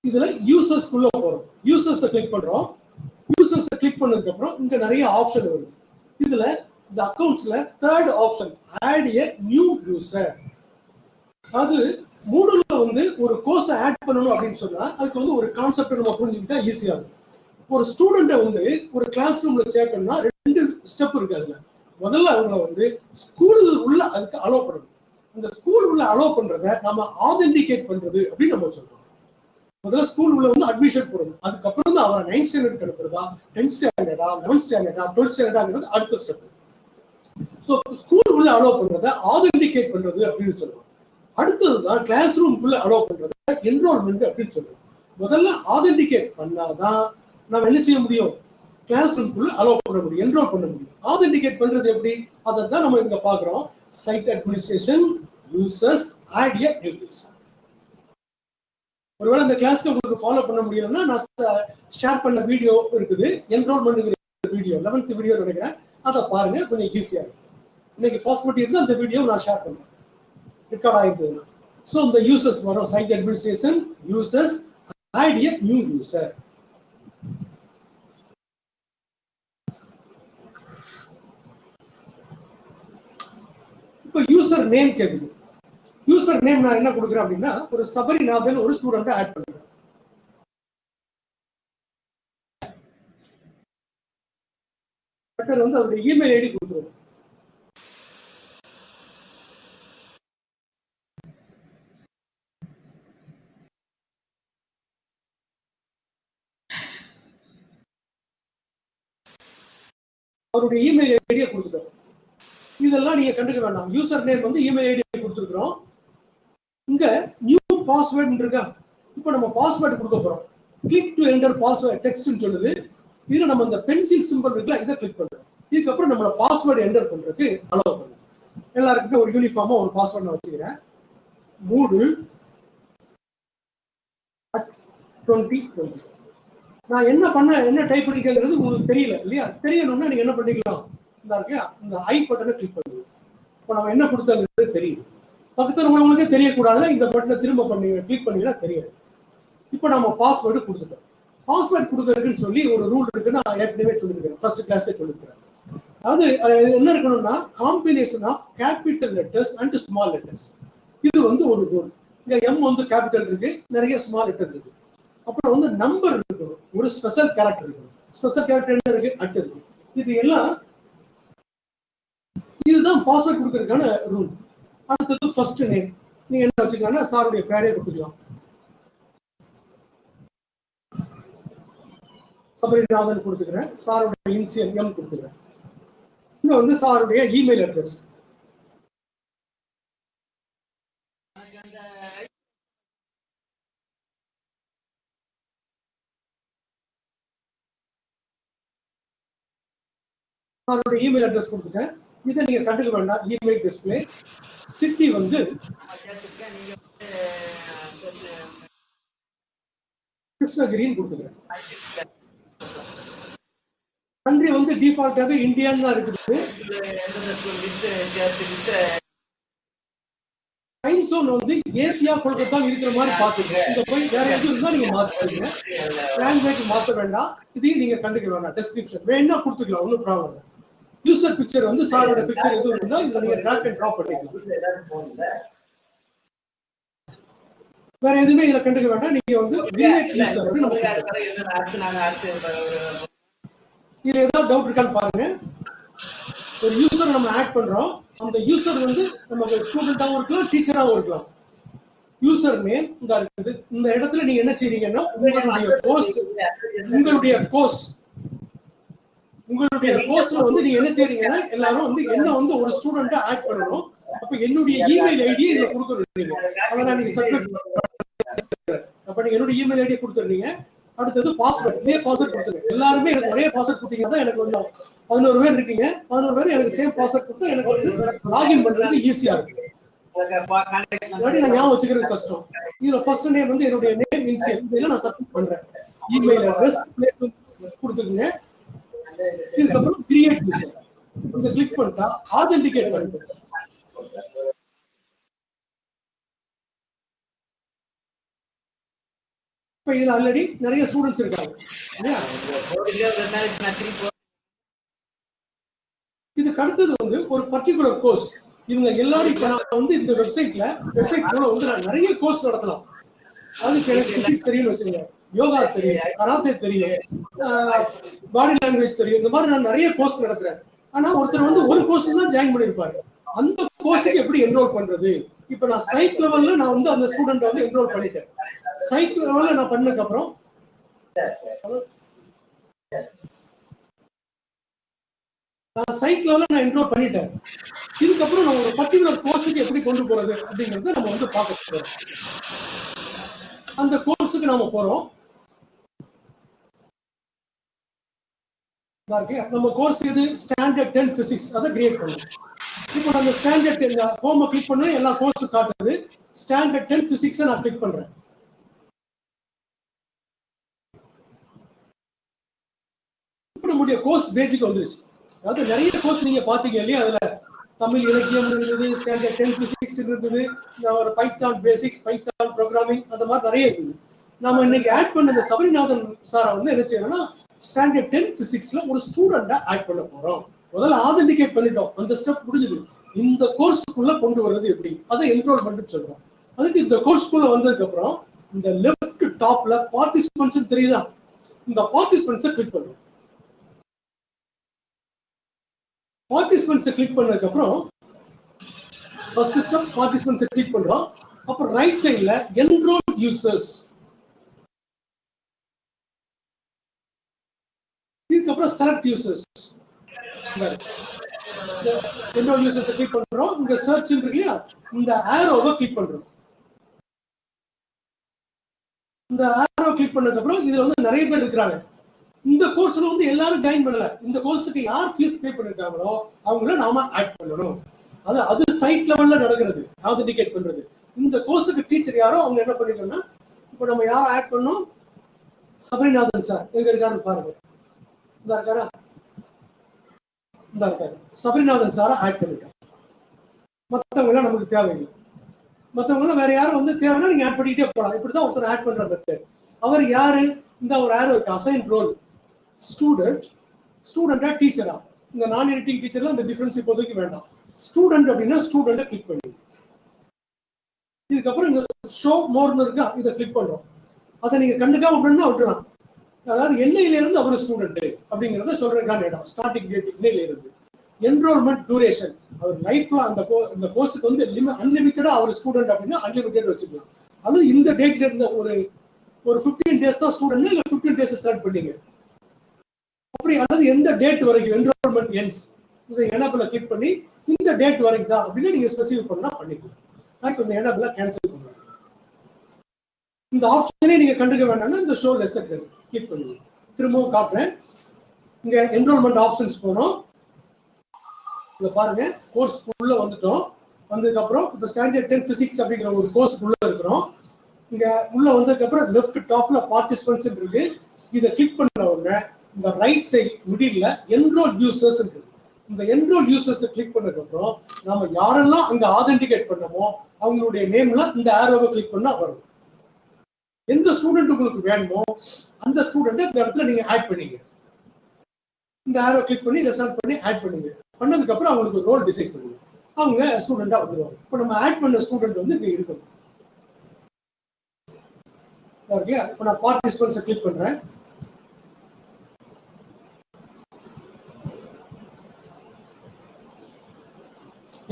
[SPEAKER 1] இதுல யூசர்ஸ்க்குள்ள போறோம். யூசர்ஸை கிளிக் பண்றோம். யூசர்ஸை கிளிக் பண்ணதுக்கு அப்புறம் இங்க நிறைய ஆப்ஷன் வருது. இதுல இந்த அக்கவுண்ட்ஸ்ல third option, add a new user. அது மூடுல வந்து ஒரு கோர்ஸை ஆட் பண்ணணும் அப்படின்னு சொன்னா அதுக்கு வந்து ஒரு கான்செப்ட் நம்ம புரிஞ்சுக்கிட்டா ஈஸியா இருக்கும். ஒரு ஸ்டூடெண்ட்டை வந்து ஒரு கிளாஸ் ரூம்ல சேர்க்கணும்னா 2 ஸ்டெப் இருக்கு. அதுல முதல்ல அவங்களை வந்து ஸ்கூல் உள்ள அதுக்கு அலோவ் பண்ணணும். அந்த ஸ்கூல் உள்ள அலோவ் பண்றதை நம்ம ஆதென்டிகேட் பண்றது அப்படின்னு நம்ம சொல்றோம். முதல்ல ஸ்கூல் உள்ள வந்து அட்மிஷன் போடணும். அதுக்கப்புறம் தான் அவரை 9th standard அனுப்புறதா, 10th ஸ்டாண்டர்டா, 11th ஸ்டாண்டர்டா, 12th ஸ்டாண்டர்டாங்கிறது அடுத்த ஸ்டெப். ஸோ ஸ்கூல் உள்ள அலோவ் பண்றதை ஆதென்டிகேட் பண்றது அப்படின்னு சொல்லுவோம். அடுத்ததுதான் கிளாஸ் ரூம்குள்ள அலோவ் பண்றது என்ரோல்மெண்ட் அப்படின்னு சொல்லுவோம். முதல்ல ஆதென்டிகேட் பண்ணாதான் நம்ம என்ன செய்ய முடியும், கிளாஸ் ரூம்குள்ள அலோவ் பண்ண முடியும், என்ரோல் பண்ண முடியும். ஆதென்டிகேட் பண்றது எப்படி, அதை தான் நம்ம இங்க பாக்குறோம். Site administration, users, add a new user. ஒருவேளை இந்த கிளாஸ்ல உங்களுக்கு ஃபாலோ பண்ண முடியலன்னா நான் ஷேர் பண்ண வீடியோ இருக்குது, என்ரோல்மெண்ட் வீடியோ 11th வீடியோ நினைக்கிறேன், அதை பாருங்க, கொஞ்சம் ஈஸியா இருக்கும். இன்னைக்கு பாசிபிலிட்டி இருந்தா அந்த வீடியோ நான் ஷேர் பண்றேன், ரெக்கார்ட் ஆயிருக்குதுன்னா. ஸோ இந்த யூசர்ஸ் வரும், site administration, users, add a new user. இப்போ யூசர் நேம் கேக்குது. யூசர் நேம் நான் என்ன கொடுக்குறேன் அப்படின்னா, ஒரு சபரிநாதன் ஒரு ஸ்டூடெண்ட் ஆட் பண்றேன். வந்து அவருடைய இமெயில் ஐடி கொடுத்துருவோம். அவருடைய இமெயில் ஐடியை கொடுத்துட்டோம். இதெல்லாம் நீங்க கண்டுக்க வேண்டாம். யூசர் நேம் வந்து இமெயில் ஐடி கொடுத்துருக்கிறோம். இங்க நியூ பாஸ்வேர்ட் இருக்கா, இப்போ நம்ம பாஸ்வேர்டு கொடுக்க போறோம். கிளிக் டு என்டர் பாஸ்வேர்ட் டெக்ஸ்ட்னு சொல்லுது. இதுல நம்ம இந்த பென்சில் சிம்பிள் இருக்குல்ல, இதை கிளிக் பண்றோம். இதுக்கப்புறம் நம்மள பாஸ்வேர்டு என்டர் பண்றதுக்கு அலோவ் பண்ணும். எல்லாருக்குமே ஒரு யூனிஃபார்மா ஒரு பாஸ்வேர்ட் நான் வச்சுக்கிறேன். Moodle @2020. நான் என்ன டைப் பண்ணிக்கிறது உங்களுக்கு தெரியல இல்லையா, தெரியணும்னா நீங்க என்ன பண்ணிக்கலாம், இந்த ஐ பட்டனை கிளிக் பண்ணுங்க. இப்போ நம்ம என்ன கொடுத்தது தெரியுது. பக்கத்துல உள்ளவங்களுக்கே தெரியக்கூடாதுன்னா இந்த பட்டனை திரும்ப பண்ணி கிளிக் பண்ணீங்கன்னா தெரியாது. இப்போ நம்ம பாஸ்வேர்டு கொடுத்துட்டோம். பாஸ்வேர்டு கொடுக்கறதுன்னு சொல்லி ஒரு ரூல் இருக்குன்னு நான் ஏற்கனவே சொல்லியிருக்கிறேன், ஃபர்ஸ்ட் கிளாஸ்ல சொல்லியிருக்கிறேன். அது என்ன இருக்கணும்னா, combination of capital letters and small letters. இது வந்து ஒரு ரூல். இங்க எம் வந்து கேபிட்டல் இருக்கு, நிறைய ஸ்மால் லெட்டர் இருக்கு. அப்புறம் வந்து நம்பர் இருக்கணும், ஒரு ஸ்பெஷல் கேரக்டர் இருக்கணும். ஸ்பெஷல் கேரக்டர் என்ன இருக்கு, அட் இருக்கு. இது எல்லாம் இதுதான் பாஸ்வேர்ட் கொடுக்கறதுக்கான ரூல். அடுத்தது ஃபர்ஸ்ட் நேம், நீங்க என்ன வச்சுக்கலாம்னா சாருடைய பேரே கொடுத்துக்கலாம். சபரிநாதன் கொடுத்துக்கிறேன், சாருடைய இனிஷியல் எம் கொடுத்துக்கிறேன். இங்க வந்து சாருடைய இமெயில் அட்ரஸ், சாருடைய இமெயில் அட்ரஸ் கொடுத்துட்டேன். இதை நீங்க கண்டுக்க வேண்டாம். இமெயில் டிஸ்பிளே சிட்டி வந்து கிருஷ்ணகிரின்னு கொடுத்துக்கிறேன். கண்ட்ரி வந்து டிஃபால்ட்டாவே இந்தியான்னு தான் இருக்குது. டைம் ஜோன் வந்து ஏசியா கொல்கத்தா இருக்கிற மாதிரி பாத்துங்க. இந்த போய் வேற எதுவும் இருந்தா நீங்க மாத்துங்க. லாங்குவேஜ் மாத்த வேண்டாம். இதையும் நீங்க கண்டுக்க வேண்டாம். டெஸ்கிரிப்ஷன் வேணா கொடுத்துக்கலாம், ஒன்றும் ப்ராப்ளம் இல்லை. யூசர் பிக்சர் வந்து சாரோட பிக்சர் எதுவும் இருந்தா இதுல நீங்க டிராக் அண்ட் டிராப் பண்ணிக்கலாம். வேற எதுவுமே இதுல கண்டுக்க வேண்டாம். நீங்க வந்து கிரியேட் யூசர் இதுல ஏதாவது டவுட் இருக்கான்னு பாருங்க. ஒரு யூசர் நம்ம ஆட் பண்றோம். அந்த யூசர் வந்து நமக்கு ஸ்டூடெண்டாவும் இருக்கலாம், டீச்சராகவும் இருக்கலாம். யூசர் நேம் இந்த இருக்குது. இந்த இடத்துல நீங்க என்ன செய்றீங்கன்னா உங்களுடைய கோர்ஸ்ல வந்து நீங்க என்ன செய்றீங்கன்னா எல்லாரும் வந்து என்ன வந்து ஒரு ஸ்டூடெண்ட்டை ஆட் பண்ணணும். அப்ப என்னுடைய இமெயில் ஐடி இதுல கொடுத்துருக்கீங்க. அதெல்லாம் நீங்க சப்மிட் அப்ப நீங்க என்னுடைய இமெயில் ஐடியை கொடுத்துருந்தீங்க. அடுத்தது பாஸ்வேர்டு, இதே பாஸ்வேர்ட் கொடுத்துருங்க. எல்லாருமே எனக்கு ஒரே பாஸ்வேர்ட் கொடுத்தீங்கன்னா எனக்கு வந்து 11 பேர் இருக்கீங்க. 11 பேர் எனக்கு சேம் பாஸ்வேர்ட் கொடுத்தா எனக்கு வந்து லாகின் பண்றது ஈஸியா இருக்கு. நான் ஞாபகம் வச்சுக்கிறது கஷ்டம். இதுல ஃபர்ஸ்ட் நேம் வந்து என்னுடைய நேம் இனிஷியல் இதெல்லாம் நான் சப்மிட் பண்றேன். இமெயில் அட்ரஸ் பிளேஸ் கொடுத்துருங்க. இதுக்கப்புறம் கிரியேட் யூசர் இத கிளிக் பண்ணிட்டா ஆதென்டிகேட் பண்ணிட்டு இப்ப இதுல ஆல்ரெடி நிறைய ஸ்டூடெண்ட்ஸ் இருக்காங்க. இதுக்கு அடுத்தது வந்து ஒரு பர்டிகுலர் கோர்ஸ். இவங்க எல்லாரும் இப்ப நான் வந்து இந்த வெப்சைட் மூலம் வந்து நான் நிறைய கோர்ஸ் நடத்தலாம். அதுக்கு எனக்கு பிசிக்ஸ் தெரியும்னு வச்சுக்கோங்க, யோகா தெரியும், கராத்தே தெரியும், பாடி லாங்குவேஜ் தெரியும். இந்த மாதிரி நான் நிறைய கோர்ஸ் நடத்துறேன். ஆனா ஒருத்தர் வந்து ஒரு கோர்ஸ் தான் ஜாயின் பண்ணிருப்பாரு. அந்த கோர்ஸுக்கு எப்படி என்ரோல் பண்றது? இப்ப நான் சைட் லெவல்ல நான் வந்து அந்த ஸ்டூடெண்ட் வந்து என்ரோல் பண்ணிட்டேன். சைட் லெவல்ல நான் பண்ணதுக்கு அப்புறம் சைட் லெவல்ல நான் என்ரோல் பண்ணிட்டேன். இதுக்கப்புறம் நம்ம ஒரு பர்டிகுலர் கோர்ஸுக்கு எப்படி கொண்டு போறது அப்படிங்கறத நம்ம வந்து பார்க்க போறோம். அந்த கோர்ஸுக்கு நாம போறோம். நம்ம கோர்ஸ் இது ஸ்டாண்டர்ட் 10 பிசிக்ஸ் அதை கிரியேட் பண்ணுவோம். இப்போ அந்த ஸ்டாண்டர்ட் 10 ஹோம் கிளிக் பண்ண எல்லா கோர்ஸும் காட்டுது. ஸ்டாண்டர்ட் 10 பிசிக்ஸ் நான் கிளிக் பண்றேன். இப்போ நம்முடைய கோர்ஸ் பேஜுக்கு வந்துருச்சு. அதாவது நிறைய கோர்ஸ் நீங்க பாத்தீங்க இல்லையா? அதுல தமிழ் இலக்கியம் இருந்தது, ஸ்டாண்டர்ட் 10 பிசிக்ஸ் இருந்தது, ஒரு பைத்தான் பேசிக்ஸ், பைத்தான் ப்ரோக்ராமிங், அந்த மாதிரி நிறைய இருக்குது. நாம இன்னைக்கு ஆட் பண்ண இந்த சபரிநாதன் சாரை வந்து என்ன செய்யணும்னா ஸ்டாண்டர்ட் 10 பிசிக்ஸ்ல ஒரு ஸ்டூடெண்டா ஆட் பண்ண போறோம். முதல்ல ஆதென்டிகேட் பண்ணிட்டோம், அந்த ஸ்டெப் முடிஞ்சது. இந்த கோர்ஸுக்குள்ள கொண்டு வர்றது எப்படி, அதை என்ரோல்மெண்ட் சொல்றோம். அதுக்கு இந்த கோர்ஸ்க்குள்ள வந்ததுக்கு அப்புறம் இந்த லெஃப்ட் டாப்ல பார்ட்டிசிபென்ட்ஸ் தெரியுதா? இந்த பார்ட்டிசிபென்ட்ஸை கிளிக் பண்ணுவோம். பார்ட்டிசிபென்ட்ஸை கிளிக் பண்ணதுக்கு அப்புறம் ஃபர்ஸ்ட் ஸ்டெப் பார்ட்டிசிபென்ட்ஸை கிளிக் பண்றோம். அப்புறம் ரைட் சைடுல என்ரோல் யூசர்ஸ், இதுக்கப்புறம் select users, enrol users click பண்றோம். இங்க சர்ச் இருக்கு இல்லையா, இந்த ஆரோவை கிளிக் பண்றோம். இந்த ஆரோ கிளிக் பண்ணதுக்கு அப்புறம் இதுல வந்து நிறைய பேர் இருக்கிறாங்க. இந்த கோர்ஸ்ல வந்து எல்லாரும் ஜாயின் பண்ணல. இந்த கோர்ஸுக்கு யார் ஃபீஸ் பே பண்ணிருக்காங்களோ அவங்கள நாம ஆட் பண்ணணும். அது சைட் லெவல்ல நடக்கிறது, ஆதென்டிகேட் பண்றது. இந்த கோர்ஸுக்கு டீச்சர் யாரோ அவங்க என்ன பண்ணிக்கணும்னா, இப்போ நம்ம யாரை ஆட் பண்ணோம்? சபரிநாதன் சார் எங்க இருக்காரு பாருங்க. இந்த இருக்காரா? இந்த இருக்காரு. சபரிநாதன் சாரை ஆட் பண்ணிட்டோம். மற்றவங்க எல்லாம் நமக்கு தேவையில்லை. மற்றவங்க வேற யாரும் வந்து தேவைன்னா நீங்க ஆட் பண்ணிக்கிட்டே போகலாம். இப்படிதான் ஒருத்தர் ஆட் பண்ற மெத்தட். அவர் யாரு? இந்த ஒரு ஆரோ இருக்கு, அசைன் ரோல், ஸ்டூடெண்டா டீச்சரா. இந்த நான் எடிட்டிங் டீச்சர்ல அந்த டிஃபரன்ஸ் இப்போதைக்கு வேண்டாம். ஸ்டூடெண்ட் அப்படின்னா ஸ்டூடெண்ட்டை கிளிக் பண்ணி இதுக்கப்புறம் இங்க ஷோ மோர்னு இருக்கா, இதை கிளிக் பண்றோம். அதை நீங்க கண்டுக்காம பண்ணா விட்டுலாம். அதாவது எண்ணெயில இருந்து அவர் ஸ்டூடெண்ட் அப்படிங்கிறத சொல்றதுக்கான இடம். ஸ்டார்டிங் டேட் எண்ணெயில இருந்து, என்ரோல்மெண்ட் டூரேஷன், அவர் லைஃப்ல அந்த கோர்ஸுக்கு வந்து அன்லிமிட்டடா அவர் ஸ்டூடெண்ட் அப்படின்னா அன்லிமிட்டட் வச்சுக்கலாம். அல்லது இந்த டேட்ல இருந்த ஒரு 15 டேஸ் தான் ஸ்டூடெண்ட், இல்ல 15 டேஸ் ஸ்டார்ட் பண்ணீங்க அப்படி, அல்லது எந்த டேட் வரைக்கும் என்ரோல்மெண்ட் எண்ட்ஸ், இதை எனபிள கிளிக் பண்ணி இந்த டேட் வரைக்கும் தான் அப்படின்னு நீங்க ஸ்பெசிஃபை பண்ணா பண்ணிக்கலாம். நான் இந்த எனபிள கேன்சல் பண்ணுறேன். இந்த ஆப்ஷனே நீங்க கண்டுக்க வேண்டாம்னா இந்த ஷோ லெசன் கிளிக் பண்ணுங்க. திரும்பவும் காட்டுறேன். இங்க என்ரோல்மெண்ட் ஆப்ஷன்ஸ் போனோம். இங்க பாருங்க, கோர்ஸ் உள்ள வந்துட்டோம். வந்ததுக்கு அப்புறம் இப்போ ஸ்டாண்டர்ட் 10 பிசிக்ஸ் அப்படிங்கிற ஒரு கோர்ஸ் உள்ள இருக்கிறோம். இங்க உள்ள வந்ததுக்கு அப்புறம் லெஃப்ட் டாப்ல பார்ட்டிசிபென்ட்ஸ் இருக்கு. இதை கிளிக் பண்ண உடனே இந்த ரைட் சைடு மிடில்ல என்ரோல் யூசர்ஸ் இருக்கு. இந்த என்ரோல் யூசர்ஸ் கிளிக் பண்ணதுக்கு அப்புறம் நாம யாரெல்லாம் அங்க ஆதென்டிகேட் பண்ணமோ அவங்களுடைய நேம்ல இந்த ஆரோவை கிளிக் பண்ணா வரும். எந்த ஸ்டூடெண்ட் உங்களுக்கு வேணுமோ அந்த ஸ்டூடெண்ட் இந்த இடத்துல நீங்க ஆட் பண்ணீங்க. இந்த ஆரோ கிளிக் பண்ணி இதை செலக்ட் பண்ணி ஆட் பண்ணுங்க. பண்ணதுக்கு அப்புறம் அவங்களுக்கு ரோல் டிசைட் பண்ணுங்க. அவங்க ஸ்டூடெண்டா வந்துருவாங்க. இப்போ நம்ம ஆட் பண்ண ஸ்டூடெண்ட் வந்து இங்க இருக்கணும். இப்போ நான் பார்ட்டிசிபென்ட்ஸை கிளிக் பண்றேன்.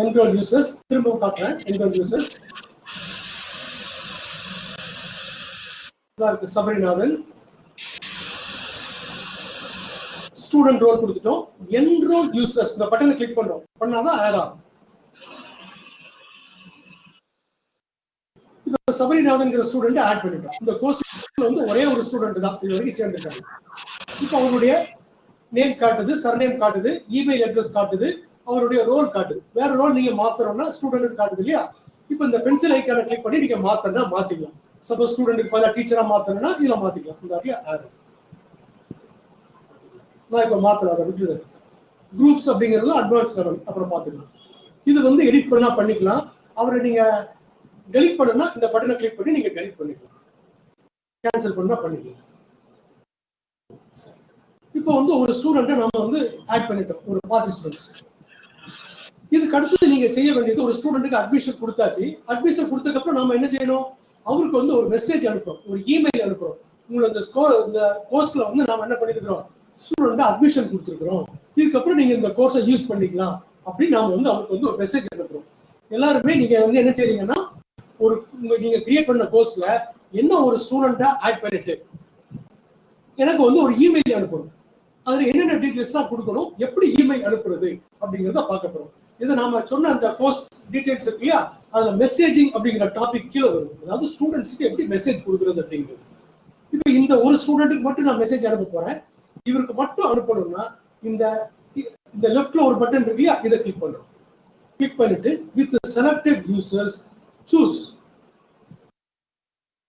[SPEAKER 1] என்ரோல் யூசர்ஸ் திரும்ப பார்க்குறேன். என்ரோல் யூசர்ஸ் இருக்கு. சபரிநாதன் ஸ்டூடெண்ட் ரோல் கொடுத்துட்டோம். என்ரோல் யூசர்ஸ் இந்த பட்டனை கிளிக் பண்றோம். பண்ணாதான் ஆட் ஆகும். இப்போ சபரிநாதன்ங்கிற ஸ்டூடெண்ட் ஆட் பண்ணிட்டோம். இந்த கோர்ஸ்ல வந்து ஒரே ஒரு ஸ்டூடெண்ட் தான் இது வரைக்கும் சேர்ந்துருக்காங்க. இப்போ அவருடைய நேம் காட்டுது, சர்நேம் காட்டுது, இமெயில் அட்ரஸ் காட்டுது, அவருடைய ரோல் காட்டுது. வேற ரோல் நீங்க மாத்தணும்னா ஸ்டூடெண்ட் காட்டுது இல்லையா? இப்போ இந்த பென்சில் ஐக்கானை கிளிக் பண்ணி நீங்க மாத்தனா மாத்திக்கலாம். சப்போஸ் ஸ்டூடெண்ட்டுக்கு பதிலா டீச்சரா மாத்தணும்னா இதுல மாத்திக்கலாம். இந்த இடத்துல ஆட். நான் இப்போ மாத்தலாம். அதை விட்டுருது. குரூப்ஸ் அப்படிங்கிறது அட்வான்ஸ் லெவல், அப்புறம் பார்த்துக்கலாம். இது வந்து எடிட் பண்ணா பண்ணிக்கலாம். அவரை நீங்க டெலிட் பண்ணா இந்த பட்டனை கிளிக் பண்ணி நீங்க டெலிட் பண்ணிக்கலாம். கேன்சல் பண்ணா பண்ணிக்கலாம். இப்போ வந்து ஒரு ஸ்டூடெண்ட்டை நம்ம வந்து ஆட் பண்ணிட்டோம், ஒரு பார்ட்டிசிபென்ட்ஸ். இதுக்கு அடுத்து நீங்க செய்ய வேண்டியது ஒரு ஸ்டூடெண்ட்டுக்கு அட்மிஷன் கொடுத்தாச்சு. அட்மிஷன் கொடுத்ததுக்கு அப்புறம் நாம என்ன செய்யணும்? அவருக்கு வந்து ஒரு மெசேஜ் அனுப்புறோம், ஒரு இமெயில் அனுப்புறோம். உங்களை இந்த கோர்ஸ்ல வந்து நாம என்ன பண்ணிருக்கிறோம்? ஸ்டூடெண்ட் அட்மிஷன் கொடுத்துருக்கிறோம். இதுக்கப்புறம் நீங்க இந்த கோர்ஸை யூஸ் பண்ணிக்கலாம் அப்படின்னு நாம வந்து அவருக்கு வந்து ஒரு மெசேஜ் அனுப்புறோம். எல்லாருமே நீங்க வந்து என்ன செய்றீங்கன்னா, ஒரு நீங்க கிரியேட் பண்ண கோர்ஸ்ல என்ன ஒரு ஸ்டூடெண்டா ஆட் பண்ணிட்டு எனக்கு வந்து ஒரு இமெயில் அனுப்பணும். அதுல என்னென்ன டீடைல்ஸ்லாம் கொடுக்கணும், எப்படி இமெயில் அனுப்புறது அப்படிங்கிறத பார்க்க போறோம். இதை நாம சொன்ன அந்த கோர்ஸ் டீடைல்ஸ் இருக்கு இல்லையா, அதுல மெசேஜிங் அப்படிங்கிற டாபிக் கீழே வருது. அதாவது ஸ்டூடெண்ட்ஸ்க்கு எப்படி மெசேஜ் கொடுக்குறது அப்படிங்கிறது. இப்போ இந்த ஒரு ஸ்டூடெண்ட்டுக்கு மட்டும் நான் மெசேஜ் அனுப்ப போறேன். இவருக்கு மட்டும் அனுப்பணும்னா இந்த லெஃப்ட்ல ஒரு பட்டன் இருக்கு இல்லையா, இதை கிளிக் பண்றோம். கிளிக் பண்ணிட்டு வித் செலக்டட் யூசர்ஸ் சூஸ்.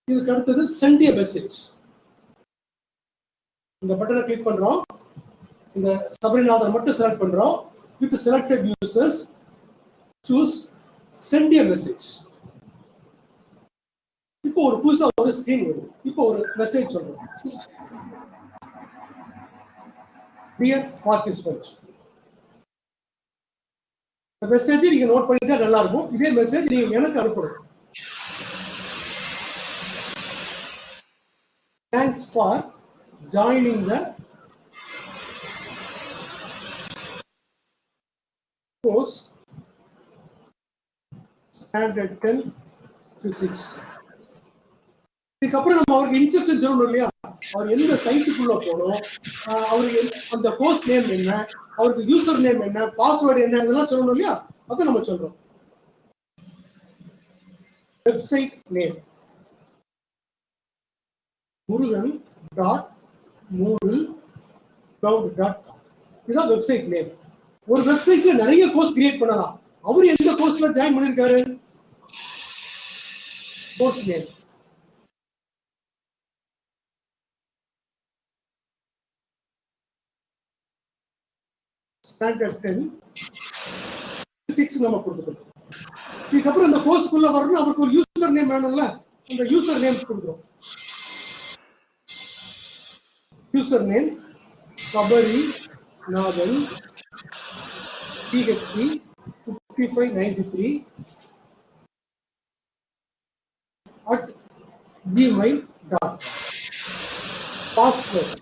[SPEAKER 1] இதுக்கு அடுத்தது சென்ட் எ மெசேஜ். இந்த பட்டனை கிளிக் பண்றோம். இந்த சபரிநாதன் மட்டும் செலக்ட் பண்றோம். With selected users choose send a message. இப்போ ஒரு புதுசா ஒரு ஸ்கிரீன் வரும். இப்போ ஒரு மெசேஜ் சொல்றோம். Dear participants. இந்த மெசேஜ் நீங்க நோட் பண்ணிட்டா நல்லா இருக்கும். இதே மெசேஜ் நீங்க எனக்கு அனுப்பணும். Thanks for joining the course Standard 10 Physics. இதுக்கப்புறம் நம்ம அவருக்கு இன்ஸ்ட்ரக்ஷன் சொல்லணும் இல்லையா? அவர் எந்த சைட்டுக்குள்ள போகணும், அவருக்கு அந்த கோர்ஸ் நேம் என்ன, அவருக்கு யூசர் நேம் என்ன, பாஸ்வேர்டு என்ன, இதெல்லாம் சொல்லணும் இல்லையா? அதை நம்ம சொல்றோம். Website name murugan.moodle.com. இதுதான் வெப்சைட் நேம். ஒரு வெப்சைட்ல நிறைய கோர்ஸ் கிரியேட் பண்ணலாம். அவர் எந்த கோர்ஸ்ல ஜாயின் பண்ணிருக்காரு? Course name. ஸ்டாண்டர்ட் 10 பிசிக்ஸ் நம்ம கொடுத்துட்டோம். இதுக்கப்புறம் இந்த கோர்ஸ்க்குள்ள வரணும், அவருக்கு ஒரு யூசர் நேம் வேணும்ல, அந்த யூசர் நேம் கொடுக்குறோம். User name Sabarinathan PhD 5593 @gmail.com. Password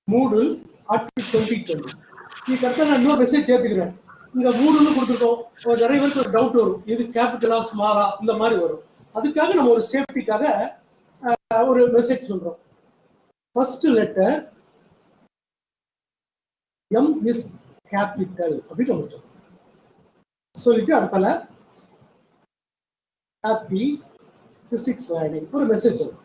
[SPEAKER 1] Moodle @2020. நீ கரெக்டா நான் இன்னொரு மெசேஜ் சேர்த்துக்கிறேன். இங்க மூடுன்னு கொடுத்துருக்கோம். நிறைய பேருக்கு ஒரு டவுட் வரும், இது கேபிட்டலா ஸ்மாலா இந்த மாதிரி வரும். அதுக்காக நம்ம ஒரு சேஃப்டிக்காக ஒரு மெசேஜ் சொல்றோம். First letter M is capital அப்படின்னு நம்ம சொல்றோம். சொல்லிட்டு அடுத்தால ஹாப்பி பிசிக்ஸ் லேர்னிங் ஒரு மெசேஜ் சொல்றோம்.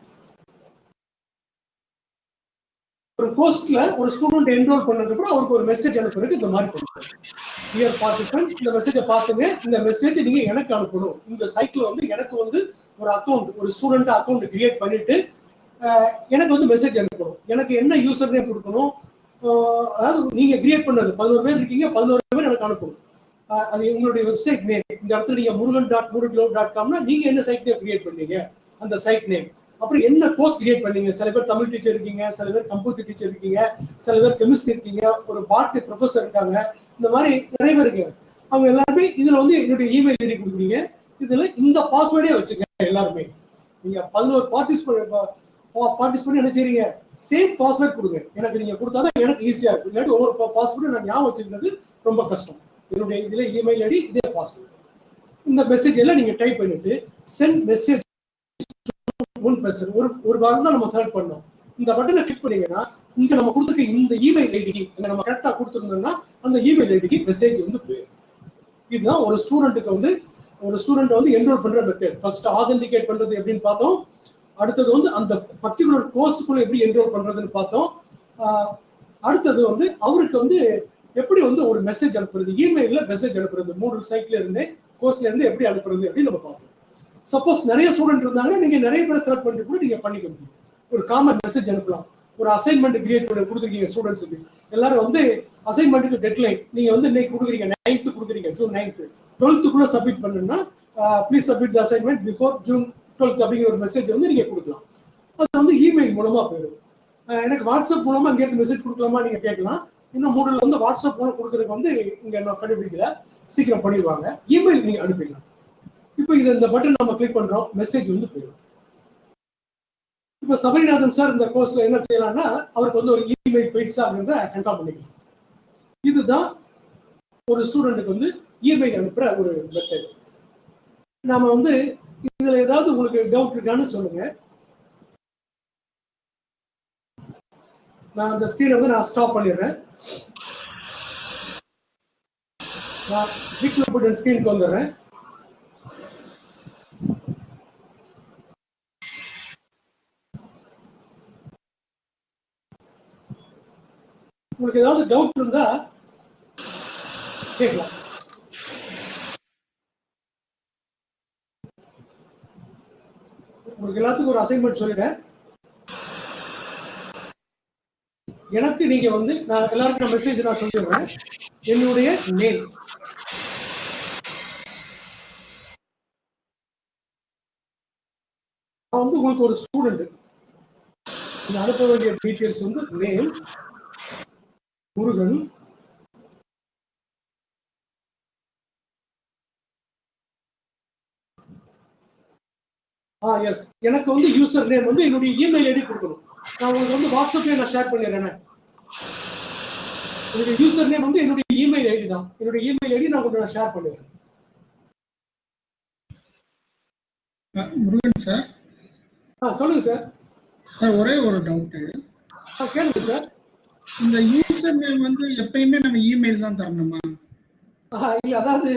[SPEAKER 1] ஒரு கோர்ஸ்ல ஒரு ஸ்டூடெண்ட் என்ரோல் பண்ணது கூட அவருக்கு ஒரு மெசேஜ் அனுப்புறதுக்கு இந்த மாதிரி பண்ணுவோம். டியர் பார்ட்டிசிபென்ட், இந்த மெசேஜை பார்த்துங்க, இந்த மெசேஜ் நீங்க எனக்கு அனுப்பணும். இந்த சைட்ல வந்து எனக்கு வந்து ஒரு அக்கௌண்ட், ஒரு ஸ்டூடெண்ட் அக்கௌண்ட் கிரியேட் பண்ணிட்டு எனக்கு வந்து மெசேஜ் அனுப்பணும். எனக்கு என்ன யூசர் நேம் கொடுக்கணும், அதாவது நீங்க கிரியேட் பண்ணது 11 பேர் இருக்கீங்க, 11 பேர் எனக்கு அனுப்பணும். அது உங்களுடைய வெப்சைட் நேம். இந்த இடத்துல நீங்க murugan.moodglobe.comனா நீங்க என்ன சைட் நேம் கிரியேட் பண்ணீங்க, அந்த சைட் நேம். அப்புறம் என்ன கோர்ஸ் கிரியேட் பண்ணீங்க. சில பேர் தமிழ் டீச்சர் இருக்கீங்க, சில பேர் கம்ப்யூட்டர் டீச்சர் இருக்கீங்க, சில பேர் கெமிஸ்ட்ரி இருக்கீங்க, ஒரு பாட்னி ப்ரொஃபஸர் இருக்காங்க, இந்த மாதிரி நிறைய பேர் இருக்காங்க. அவங்க எல்லாருமே இதுல வந்து என்னுடைய இமெயில் ஐடி கொடுக்குறீங்க. இதுல இந்த பாஸ்வேர்டே வச்சுக்க. எல்லாருமே நீங்க 11 பார்ட்டிசிபென்ட் என்ன செய்றீங்க, சேம் பாஸ்வேர்ட் கொடுங்க. எனக்கு நீங்க கொடுத்தாதான் எனக்கு ஈஸியா இருக்கும். இல்லாட்டி ஒவ்வொரு பாஸ்வேர்டும் நான் ஞாபகம் வச்சுக்கிறது ரொம்ப கஷ்டம். என்னுடைய இதுல இமெயில் ஐடி, இதே பாஸ்வேர்ட். இந்த மெசேஜ் எல்லாம் நீங்க டைப் பண்ணிட்டு சென்ட் மெசேஜ் ஒரு வாரம் தான் நம்ம செலக்ட் பண்ணோம். இந்த பட்டனை கிளிக் பண்ணீங்கன்னா இங்க நம்ம கொடுத்துருக்க இந்த இமெயில் ஐடிக்கு நம்ம கரெக்டா கொடுத்துருந்தோம்னா அந்த இமெயில் ஐடிக்கு மெசேஜ் வந்து போயிடும். இதுதான் ஒரு ஸ்டூடெண்ட்டுக்கு வந்து ஒரு ஸ்டூடெண்ட் வந்து என்ரோல் பண்ற மெத்தட். ஃபர்ஸ்ட் ஆதென்டிகேட் பண்றது எப்படின்னு பார்த்தோம். அடுத்தது வந்து அந்த பர்டிகுலர் கோர்ஸுக்குள்ள எப்படி என்ரோல் பண்றதுன்னு பார்த்தோம். அடுத்தது வந்து அவருக்கு வந்து எப்படி வந்து ஒரு மெசேஜ் அனுப்புறது, இமெயில்ல மெசேஜ் அனுப்புறது, மூடல் சைட்ல இருந்து கோர்ஸ்ல இருந்து எப்படி அனுப்புறது அப்படின்னு நம்ம பார்த்தோம். சப்போஸ் நிறைய ஸ்டூடெண்ட் இருந்தாங்கன்னா நீங்க நிறைய பேரை செலக்ட் பண்ணிட்டு கூட நீங்க பண்ணிக்க முடியும். ஒரு காமன் மெசேஜ் அனுப்பலாம். ஒரு அசைன்மெண்ட் கிரியேட் பண்ணி கொடுத்துருக்கீங்க ஸ்டூடெண்ட்ஸுக்கு. எல்லாரும் வந்து அசைன்மெண்ட்டுக்கு டெட்லைன் நீங்க வந்து இன்னைக்கு கொடுக்குறீங்க, 9th கொடுக்குறீங்க, June 9th, 12th சப்மிட் பண்ணணும்னா please submit the assignment before June 12th அப்படிங்கிற ஒரு மெசேஜ் வந்து நீங்க கொடுக்கலாம். அது வந்து இமெயில் மூலமா போயிடும். எனக்கு வாட்ஸ்அப் மூலமா இங்கே மெசேஜ் கொடுக்கலாமா நீங்க கேட்கலாம். இன்னும் மூடல் வந்து வாட்ஸ்அப் மூலம் கொடுக்கறதுக்கு வந்து இங்க நான் கண்டுபிடிக்கல, சீக்கிரம் பண்ணிடுவாங்க. இமெயில் நீங்க அனுப்பிடலாம். இப்போ இது இந்த பட்டன் நம்ம கிளிக் பண்றோம், மெசேஜ் வந்து போயிடும். இப்போ சபரிநாதன் சார் இந்த கோர்ஸ்ல என்ன செய்யலாம்னா அவருக்கு வந்து ஒரு இமெயில் போயிடுச்சாங்கிறத கன்ஃபார்ம் பண்ணிக்கலாம். இதுதான் ஒரு ஸ்டூடெண்ட்டுக்கு வந்து இமெயில் அனுப்புற ஒரு மெத்தட். நாம வந்து இதுல ஏதாவது உங்களுக்கு டவுட் இருக்கான்னு சொல்லுங்க. நான் அந்த ஸ்கிரீனை வந்து நான் ஸ்டாப் பண்ணிடுறேன். நான் வீக்ல ஸ்கிரீனுக்கு வந்துடுறேன். உங்களுக்கு ஏதாவது டவுட் இருந்தா கேட்கலாம். உங்களுக்கு எல்லாத்துக்கும் ஒரு அசைன்மெண்ட் சொல்லிட்டேன். எனக்கு நீங்க வந்து நான் எல்லாருக்கும் மெசேஜ் நான் சொல்லிடுறேன். என்னுடைய நேம், நான் வந்து உங்களுக்கு ஒரு ஸ்டூடெண்ட், அனுப்ப வேண்டிய டீட்டெயில்ஸ் வந்து நேம் முருகன், எஸ், எனக்கு வந்து யூசர் நேம் வந்து என்னுடைய இமெயில் ஐடி கொடுக்கணும். நான் உங்களுக்கு வந்து வாட்ஸ்அப்ல நான் ஷேர் பண்ணிடுறேன். என்னுடைய யூசர் நேம் வந்து என்னுடைய இமெயில் ஐடி தான். என்னுடைய இமெயில் ஐடி நான் உங்களுக்கு ஷேர் பண்ணிடுறேன்.
[SPEAKER 3] முருகன் சார்.
[SPEAKER 1] சொல்லுங்க சார்.
[SPEAKER 3] ஒரே ஒரு டவுட்.
[SPEAKER 1] கேளுங்க சார்.
[SPEAKER 3] இந்த யூசர் நேம் வந்து எப்பயுமே நம்ம இமெயில் தான் தரணுமா?
[SPEAKER 1] இல்ல, அதாவது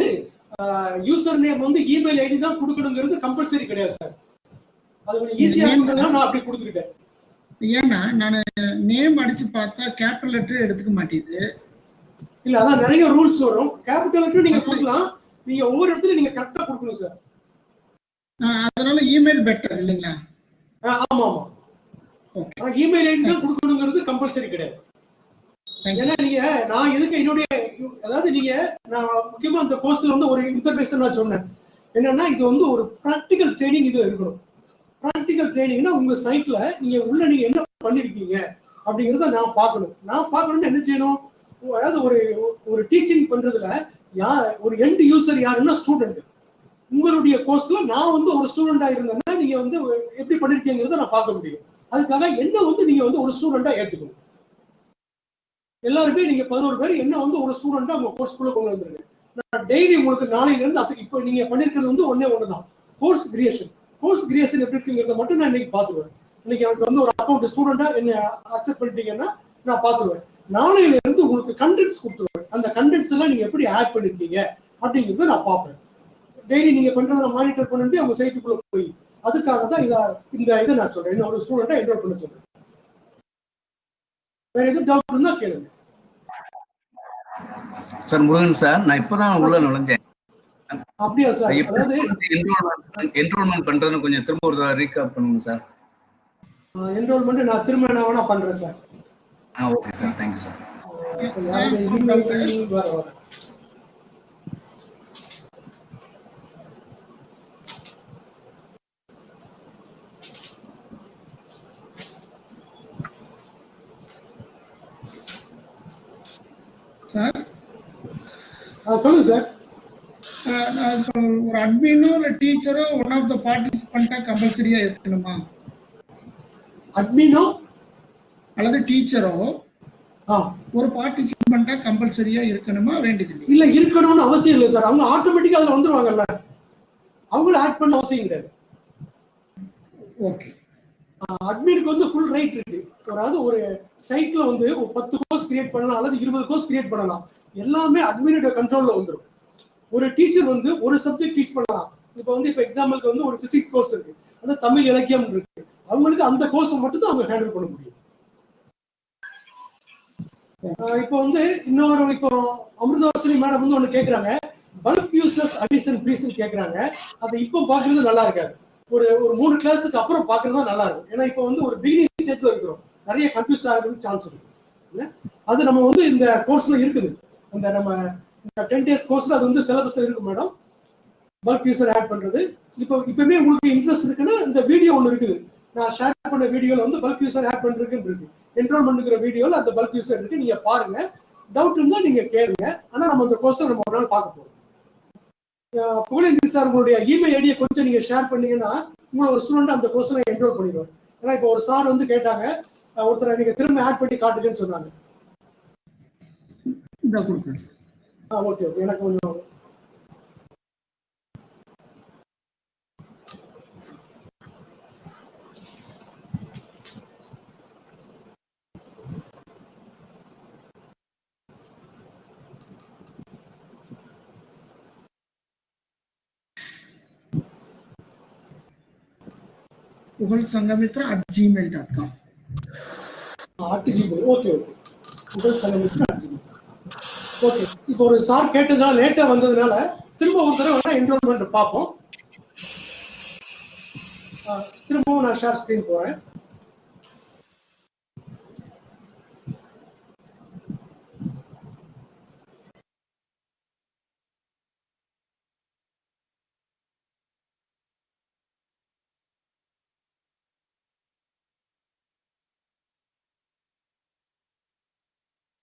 [SPEAKER 1] யூசர் நேம் வந்து இமெயில் ஐடி தான் கொடுக்கணுங்கிறது கம்பல்சரி கிடையாது சார். அது கொஞ்சம் ஈஸியா இருக்கிறதுனால நான் அப்படி கொடுத்துருக்கேன்.
[SPEAKER 3] ஏன்னா நான் நேம் அடிச்சு பார்த்தா கேபிட்டல் லெட்டர் எடுத்துக்க மாட்டேங்குது.
[SPEAKER 1] இல்ல, அதான் நிறைய ரூல்ஸ் வரும். கேபிட்டல் லெட்டர் நீங்க கொடுக்கலாம், நீங்க ஒவ்வொரு இடத்துல நீங்க கரெக்டா கொடுக்கணும் சார்.
[SPEAKER 3] அதனால இமெயில் பெட்டர் இல்லைங்களா?
[SPEAKER 1] ஆமா ஆமா. ஆனா இமெயில் ஐடி தான் கொடுக்கணுங்கிறது கம்பல்சரி கிடையாது. ஏன்னா நீங்க நான் எதுக்கு என்னுடைய, அதாவது நீங்க நான் முக்கியமா அந்த கோர்ஸ்ல வந்து ஒரு இன்ஃபர்மேஷன் நான் சொன்னேன். என்னன்னா இது வந்து ஒரு ப்ராக்டிக்கல் ட்ரைனிங் இது இருக்கணும். ப்ராக்டிக்கல் ட்ரைனிங்னா உங்க சைட்ல நீங்க உள்ள நீங்க என்ன பண்ணிருக்கீங்க அப்படிங்கறத நான் பார்க்கணும். நான் பார்க்கணும்னு என்ன செய்யணும், அதாவது ஒரு டீச்சிங் பண்றதுல ஒரு எண்ட் யூசர் யாருன்னா ஸ்டூடெண்ட். உங்களுடைய கோர்ஸ்ல நான் வந்து ஒரு ஸ்டூடெண்டா இருந்தேன்னா நீங்க வந்து எப்படி பண்ணிருக்கீங்கிறத நான் பார்க்க முடியும். அதுக்காக என்ன வந்து நீங்க வந்து ஒரு ஸ்டூடெண்டா ஏத்துக்கணும். எல்லாருமே நீங்க 11 பேர் என்ன வந்து ஒரு ஸ்டூடெண்டா உங்க கோர்ஸ்க்குள்ள கொண்டு வந்துருங்க. நான் டெய்லி உங்களுக்கு நாளையில இருந்து இப்போ நீங்க பண்ணிருக்கிறது வந்து ஒண்ணுதான், கோர்ஸ் கிரியேஷன். கோர்ஸ் கிரியேஷன் எப்படி இருக்குங்கிறத மட்டும் நான் இன்னைக்கு பாத்துருவேன். இன்னைக்கு எனக்கு வந்து ஒரு அக்கௌண்ட் ஸ்டூடெண்டா என்ன அக்செப்ட் பண்ணிட்டீங்கன்னா நான் பாத்துருவேன். நாளையில இருந்து உங்களுக்கு கண்டென்ட்ஸ் கொடுத்துருவேன். அந்த கண்டென்ட்ஸ் எல்லாம் நீங்க எப்படி ஆட் பண்ணிருக்கீங்க அப்படிங்கறத நான் பார்ப்பேன். டெய்லி நீங்க பண்றதை மானிட்டர் பண்ணிட்டு அவங்க சைட்டுக்குள்ள போய் அதுக்காக தான் இந்த இதை நான் சொல்றேன். இன்னும் ஒரு ஸ்டூடெண்டா என்ரோல் பண்ண சொல்றேன். வேற எதுவும் டவுட் இருந்தா கேளுங்க.
[SPEAKER 4] சார் முருகன் சார், நான் இப்பதான் உள்ள நுழைஞ்சேன்.
[SPEAKER 1] அப்படியா சார்? அதாவது
[SPEAKER 4] என்ரோல்மெண்ட் பண்றதுன்னு கொஞ்சம் திரும்ப ஒரு ரீகாப் பண்ணுங்க சார்.
[SPEAKER 1] என்ரோல்மெண்ட் நான் திரும்ப என்ன வேணா பண்றேன் sir.
[SPEAKER 4] Okay sir, thank you sir.
[SPEAKER 1] வர
[SPEAKER 3] சார்
[SPEAKER 1] சொல்லுங்க சார்.
[SPEAKER 3] ஒரு அட்மினோ இல்ல டீச்சரோ ஒன் ஆஃப் த பார்ட்டிசிபெண்டா கம்பல்சரியா இருக்கணுமா?
[SPEAKER 1] அட்மினோ
[SPEAKER 3] அல்லது டீச்சரோ ஒரு பார்ட்டிசிபெண்டா கம்பல்சரியா இருக்கணுமா? வேண்டியது
[SPEAKER 1] இல்ல, இருக்கணும்னு அவசியம் இல்லை சார். அவங்க ஆட்டோமேட்டிக்கா அதுல வந்துருவாங்கல்ல, அவங்கள ஆட் பண்ண அவசியம் கிடையாது.
[SPEAKER 3] ஓகே.
[SPEAKER 1] அட்மினுக்கு வந்து ஃபுல் ரைட் இருக்கு. அதாவது ஒரு சைட்ல வந்து 10 கோர்ஸ் கிரியேட் பண்ணலாம் அல்லது 20 கோர்ஸ் கிரியேட் பண்ணலாம். எல்லாமே அட்மினோட கண்ட்ரோல்ல வந்துடும். ஒரு டீச்சர் வந்து ஒரு சப்ஜெக்ட் டீச் பண்ணலாம். இப்போ எக்ஸாம்பிளுக்கு வந்து ஒரு பிசிக்ஸ் கோர்ஸ் இருக்கு, அந்த தமிழ் இலக்கியம் இருக்கு, அவங்களுக்கு அந்த கோர்ஸ் மட்டும் தான் அவங்க ஹேண்டில் பண்ண முடியும். இப்போ இப்போ அமிர்தவர்ஷினி மேடம் வந்து ஒண்ணு கேக்குறாங்க, பல்க் யூசர்ஸ் அடிஷன் ப்ளீஸ் கேக்குறாங்க. அதை இப்போ பாக்குறது நல்லா இருக்காது. ஒரு 3 கிளாஸுக்கு அப்புறம் பாக்குறது நல்லா இருக்கும். ஏன்னா இப்போ ஒரு பிகினிங் ஸ்டேஜ்ல இருக்கிறோம், நிறைய கன்ஃபியூஸ் ஆகிறதுக்கு சான்ஸ் இருக்கு. அது நம்ம இந்த கோர்ஸ்ல இருக்குது. அந்த நம்ம 10 days கோர்ஸ்ல அது சிலபஸ்ல இருக்கு மேடம், பல்க் யூசர் ஆட் பண்றது. இப்பவுமே உங்களுக்கு இன்ட்ரெஸ்ட் இருக்குன்னா இந்த வீடியோ ஒன்று இருக்குது, நான் ஷேர் பண்ண வீடியோல பல்க் யூசர் ஆட் பண்றதுன்னு இருக்கு. என்ரோல்மெண்ட்ங்கிற வீடியோல அந்த பல்க் யூசர் இருக்கு, நீங்க பாருங்க. டவுட் இருந்தா நீங்க கேளுங்க. ஆனா நம்ம அந்த கோர்ஸ் நம்ம ஒரு நாள் பார்க்க போறோம். புகழேந்தி சார் உங்களுடைய இமெயில் ஐடியை கொஞ்சம் நீங்க ஷேர் பண்ணீங்கன்னா உங்களை ஒரு ஸ்டூடெண்ட் அந்த கோர்ஸ்ல என்ரோல் பண்ணிடுவாங்க. ஏன்னா இப்போ ஒரு சார் கேட்டாங்க, ஒருத்தரை நீங்க திரும்ப ஆட் பண்ணி காட்டுங்கன்னு சொன்னாங்க. ஓகே ஓகே, எனக்கு கொஞ்சம்
[SPEAKER 3] pugalsangamitra@gmail.com.
[SPEAKER 1] gmail. Okay okay, pugalsangamitra@gmail. Okay. இப்போ ஒரு சார் கேட்டதுனால லேட்டா வந்ததுனால திரும்ப ஒரு தடவை வேணா என்ரோல்மெண்ட் பார்ப்போம். திரும்பவும் நான் ஷேர் ஸ்கிரீன் போறேன்.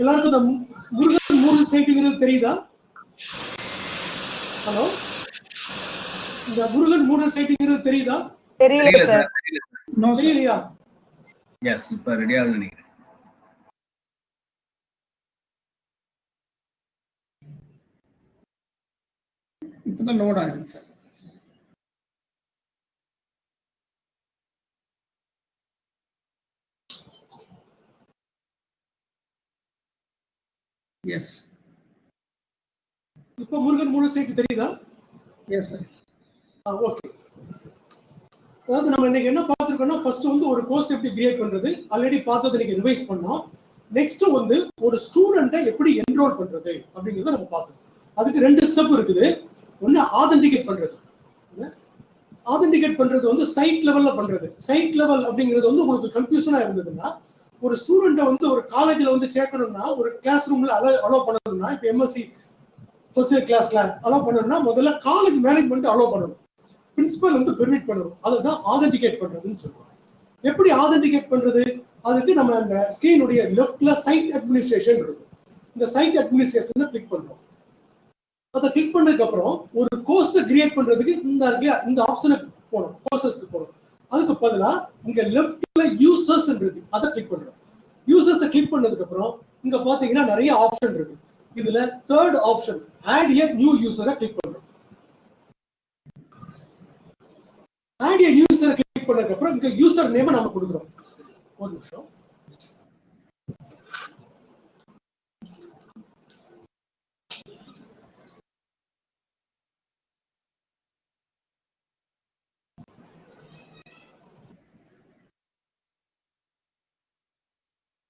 [SPEAKER 1] எல்லாருக்கும் இந்த முருகன் 3 சைட்டுங்கிறது தெரியுதா? ஹலோ, இந்த முருகன் 3 சைட்டுங்கிறது தெரியுதா?
[SPEAKER 2] தெரியல சார்.
[SPEAKER 1] தெரியலையா?
[SPEAKER 4] எஸ், இப்ப ரெடி ஆகுது நினைக்கிறேன்.
[SPEAKER 3] இப்பதான் லோட் ஆகுது சார். எஸ்,
[SPEAKER 1] இப்போ முருகன் 3 சைட் தெரியுதா?
[SPEAKER 3] Yes sir.
[SPEAKER 1] ஓகே. அதாவது நம்ம இன்னைக்கு என்ன பார்த்துருக்கோம்னா, ஃபர்ஸ்ட் ஒரு கோர்ஸ் எப்படி கிரியேட் பண்றது, ஆல்ரெடி பார்த்ததை இன்னைக்கு ரிவைஸ் பண்ணோம். நெக்ஸ்ட் ஒரு ஸ்டூடெண்ட்டை எப்படி என்ரோல் பண்றது அப்படிங்கிறத நம்ம பார்த்தோம். அதுக்கு 2 ஸ்டெப் இருக்குது. ஒன்று ஆதென்டிகேட் பண்றது. ஆதென்டிகேட் பண்றது சைட் லெவல்ல பண்றது. சைட் லெவல் அப்படிங்கிறது உங்களுக்கு கன்ஃபியூஷனா இருந்ததுன்னா, ஒரு ஸ்டூடெண்ட்டை ஒரு காலேஜ்ல சேர்க்கணும்னா, ஒரு கிளாஸ் ரூம்ல அலோவ் பண்ணணும்னா, இப்போ எம்எஸ்சி ஃபர்ஸ்ட் இயர் கிளாஸ்ல அலோவ் பண்ணணும்னா முதல்ல காலேஜ் மேனேஜ்மெண்ட் அலோவ் பண்ணணும், பிரின்சிபல் பெர்மிட் பண்ணணும். அதுதான் ஆதென்டிகேட் பண்றதுன்னு சொல்லுவாங்க. எப்படி ஆதென்டிகேட் பண்றது? அதுக்கு நம்ம அந்த ஸ்கிரீனுடைய லெஃப்ட்ல சைட் அட்மினிஸ்ட்ரேஷன் இருக்கும். இந்த சைட் அட்மினிஸ்ட்ரேஷனை கிளிக் பண்றோம். அதை கிளிக் பண்ணதுக்கு அப்புறம் ஒரு கோர்ஸ் கிரியேட் பண்றதுக்கு இந்த ஆப்ஷனுக்கு போகணும், கோர்சஸ்க்கு போகணும். அதுக்கு பதிலா இங்க லெஃப்ட்ல யூசர்ஸ் இருக்கு, அதை கிளிக் பண்றோம். யூசர்ஸ் கிளிக் பண்ணதுக்கு அப்புறம் இங்க பாத்தீங்கன்னா நிறைய ஆப்ஷன் இருக்கு. இதுல third option add a new யூசரை கிளிக் பண்றோம். ஆட் எ யூசரை கிளிக் பண்ணதுக்கு அப்புறம் இங்க யூசர் நேம் நம்ம கொடுக்குறோம். ஒரு நிமிஷம்.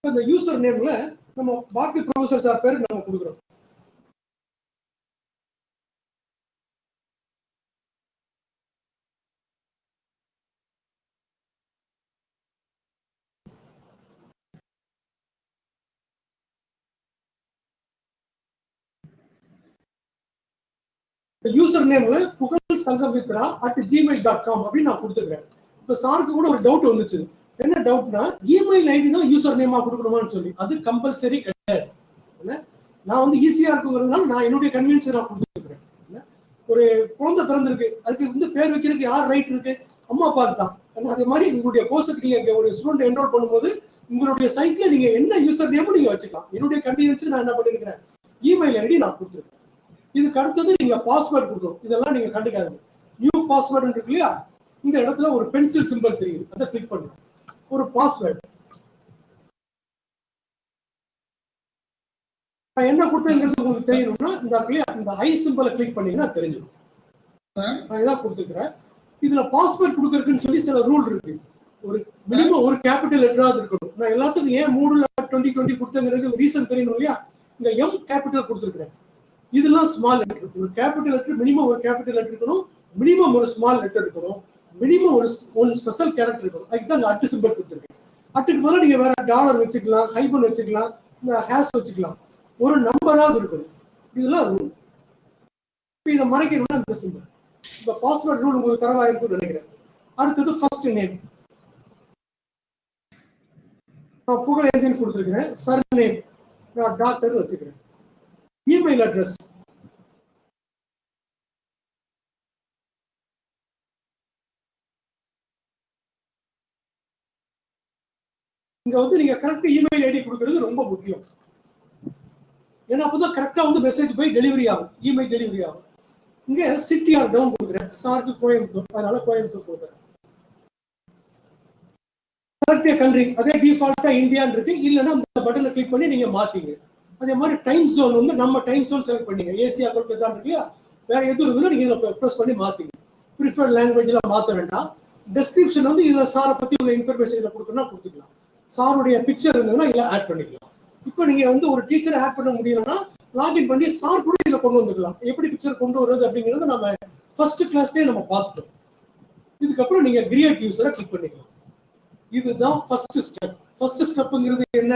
[SPEAKER 1] இந்த யூசர் நேம்ல நம்ம பாட்டி ப்ரொஃபசர் சார் பேர் நம்ம கொடுக்குறோம். யூசர் நேம்ல புகழ் சங்கமித்ரா @gmail.com அப்படின்னு நான் கொடுத்துக்கிறேன். இப்ப சாருக்கு கூட ஒரு டவுட் வந்துச்சு. என்ன டவுட்னா, இமெயில் ஐடி தான் யூசர் நேமா கொடுக்கணுமான்னு சொல்லி. அது கம்பல்சரி கிடையாது. நான் வந்து ஈஸியா இருக்குங்கிறதுனால நான் என்னுடைய கன்வீனியன்ஸ் நான் கொடுத்துருக்கிறேன். ஒரு குழந்தை பிறந்திருக்கு, அதுக்கு வந்து பேர் வைக்கிறதுக்கு யார் ரைட் இருக்கு? அம்மா அப்பாவுக்கு தான். அதே மாதிரி உங்களுடைய கோர்ஸுக்கு நீங்க ஒரு ஸ்டூடெண்ட் என்ரோல் பண்ணும்போது உங்களுடைய சைட்ல நீங்க என்ன யூசர் நேமும் நீங்க வச்சுக்கலாம். என்னுடைய கன்வீனியன்ஸ் நான் என்ன பண்ணிருக்கிறேன், இமெயில் ஐடி நான் கொடுத்துருக்கேன். இதுக்கு அடுத்தது நீங்க பாஸ்வேர்டு கொடுக்கணும். இதெல்லாம் நீங்க கண்டுக்காதீங்க. நியூ பாஸ்வேர்டு இருக்கு இல்லையா, இந்த இடத்துல ஒரு பென்சில் சிம்பிள் தெரியுது, அதை கிளிக் பண்ணுங்க. ஒரு பாஸ்வேர்டு என்ன கொடுத்தேங்கிறது உங்களுக்கு தெரியணும்னா இந்த ஐ சிம்பிளை கிளிக் பண்ணீங்கன்னா தெரிஞ்சிடும். நான் இதான் கொடுத்துக்கிறேன். இதுல பாஸ்வேர்ட் கொடுக்கறதுன்னு சொல்லி சில ரூல் இருக்கு. ஒரு மினிமம் ஒரு கேபிட்டல் லெட்டராவது இருக்கணும். நான் எல்லாத்துக்கும் ஏன் 3/2020 கொடுத்தேங்கிறது ரீசன் தெரியணும் இல்லையா. இந்த எம் கேபிட்டல் கொடுத்துருக்கிறேன். இதெல்லாம் ஸ்மால் லெட்டர். ஒரு கேபிட்டல் லெட்டர் மினிமம் ஒரு கேபிட்டல் லெட்டர் இருக்கணும், மினிமம் ஒரு ஸ்மால் லெட்டர் இருக்கணும், மினிமம் ஒரு ஸ்பெஷல் கேரக்டர் இருக்கணும். அதுக்கு தான் அட்டு சிம்பிள் கொடுத்துருக்கேன். அட்டுக்கு மேலே நீங்க வேற டாலர் வச்சுக்கலாம், ஹைபன் வச்சுக்கலாம், இந்த ஹேஷ் வச்சுக்கலாம். ஒரு நம்பராவது இருக்கணும். இதெல்லாம் ரூல். இப்போ இதை மறைக்கணும்னா இந்த சிம்பிள். இப்போ பாஸ்வேர்ட் ரூல் உங்களுக்கு தரவாயிருக்குன்னு நினைக்கிறேன். அடுத்தது ஃபர்ஸ்ட் நேம். நான் புகழேந்தின்னு கொடுத்துருக்கிறேன். சர் நேம் நான் டாக்டர் வச்சுக்கிறேன். இமெயில் அட்ரஸ் இங்க வந்து நீங்க கரெக்ட் இமெயில் ஐடி கொடுக்கிறது ரொம்ப முக்கியம். ஏன்னா அப்பதான் கரெக்டா வந்து மெசேஜ் போய் டெலிவரி ஆகும், இமெயில் டெலிவரி ஆகும். இங்க சிட்டி ஆர் டவுன் கொடுக்குறேன். சாருக்கு கோயம்புத்தூர், அதனால கோயம்புத்தூர் கொடுக்குறேன். செலக்ட் கண்ட்ரி, அதே டிஃபால்ட்டா இந்தியான்னு இருக்கு. இல்லைன்னா அந்த பட்டனை கிளிக் பண்ணி நீங்க மாத்தீங்க. அதே மாதிரி டைம் ஜோன் வந்து நம்ம டைம் ஜோன் செலக்ட் பண்ணீங்க. ஏசியா கொல்கத்தா இருக்கு இல்லையா, வேற எதுவும் இருந்ததுன்னா நீங்க இதில் ப்ரெஸ் பண்ணி மாத்தீங்க. ப்ரிஃபர்ட் லாங்குவேஜ்ல மாற்ற வேண்டாம். டெஸ்கிரிப்ஷன் வந்து இதுல சாரை பத்தி உள்ள இன்ஃபர்மேஷன் இதில் கொடுக்கணும்னா கொடுத்துக்கலாம். சாருடைய பிக்சர் இருந்ததுன்னா இதில் ஆட் பண்ணிக்கலாம். இப்போ நீங்க வந்து ஒரு டீச்சரை ஆட் பண்ண முடியலன்னா லாகின் பண்ணி சார் கூட இதில் கொண்டு வந்துக்கலாம். எப்படி பிக்சர் கொண்டு வருது அப்படிங்கிறது நம்ம ஃபர்ஸ்ட் கிளாஸ்லேயே நம்ம பார்த்துட்டோம். இதுக்கப்புறம் நீங்க கிரியேட் யூசரை கிளிக் பண்ணிக்கலாம். இதுதான் ஃபர்ஸ்ட் ஸ்டெப். ஃபர்ஸ்ட் ஸ்டெப்ங்கிறது என்ன,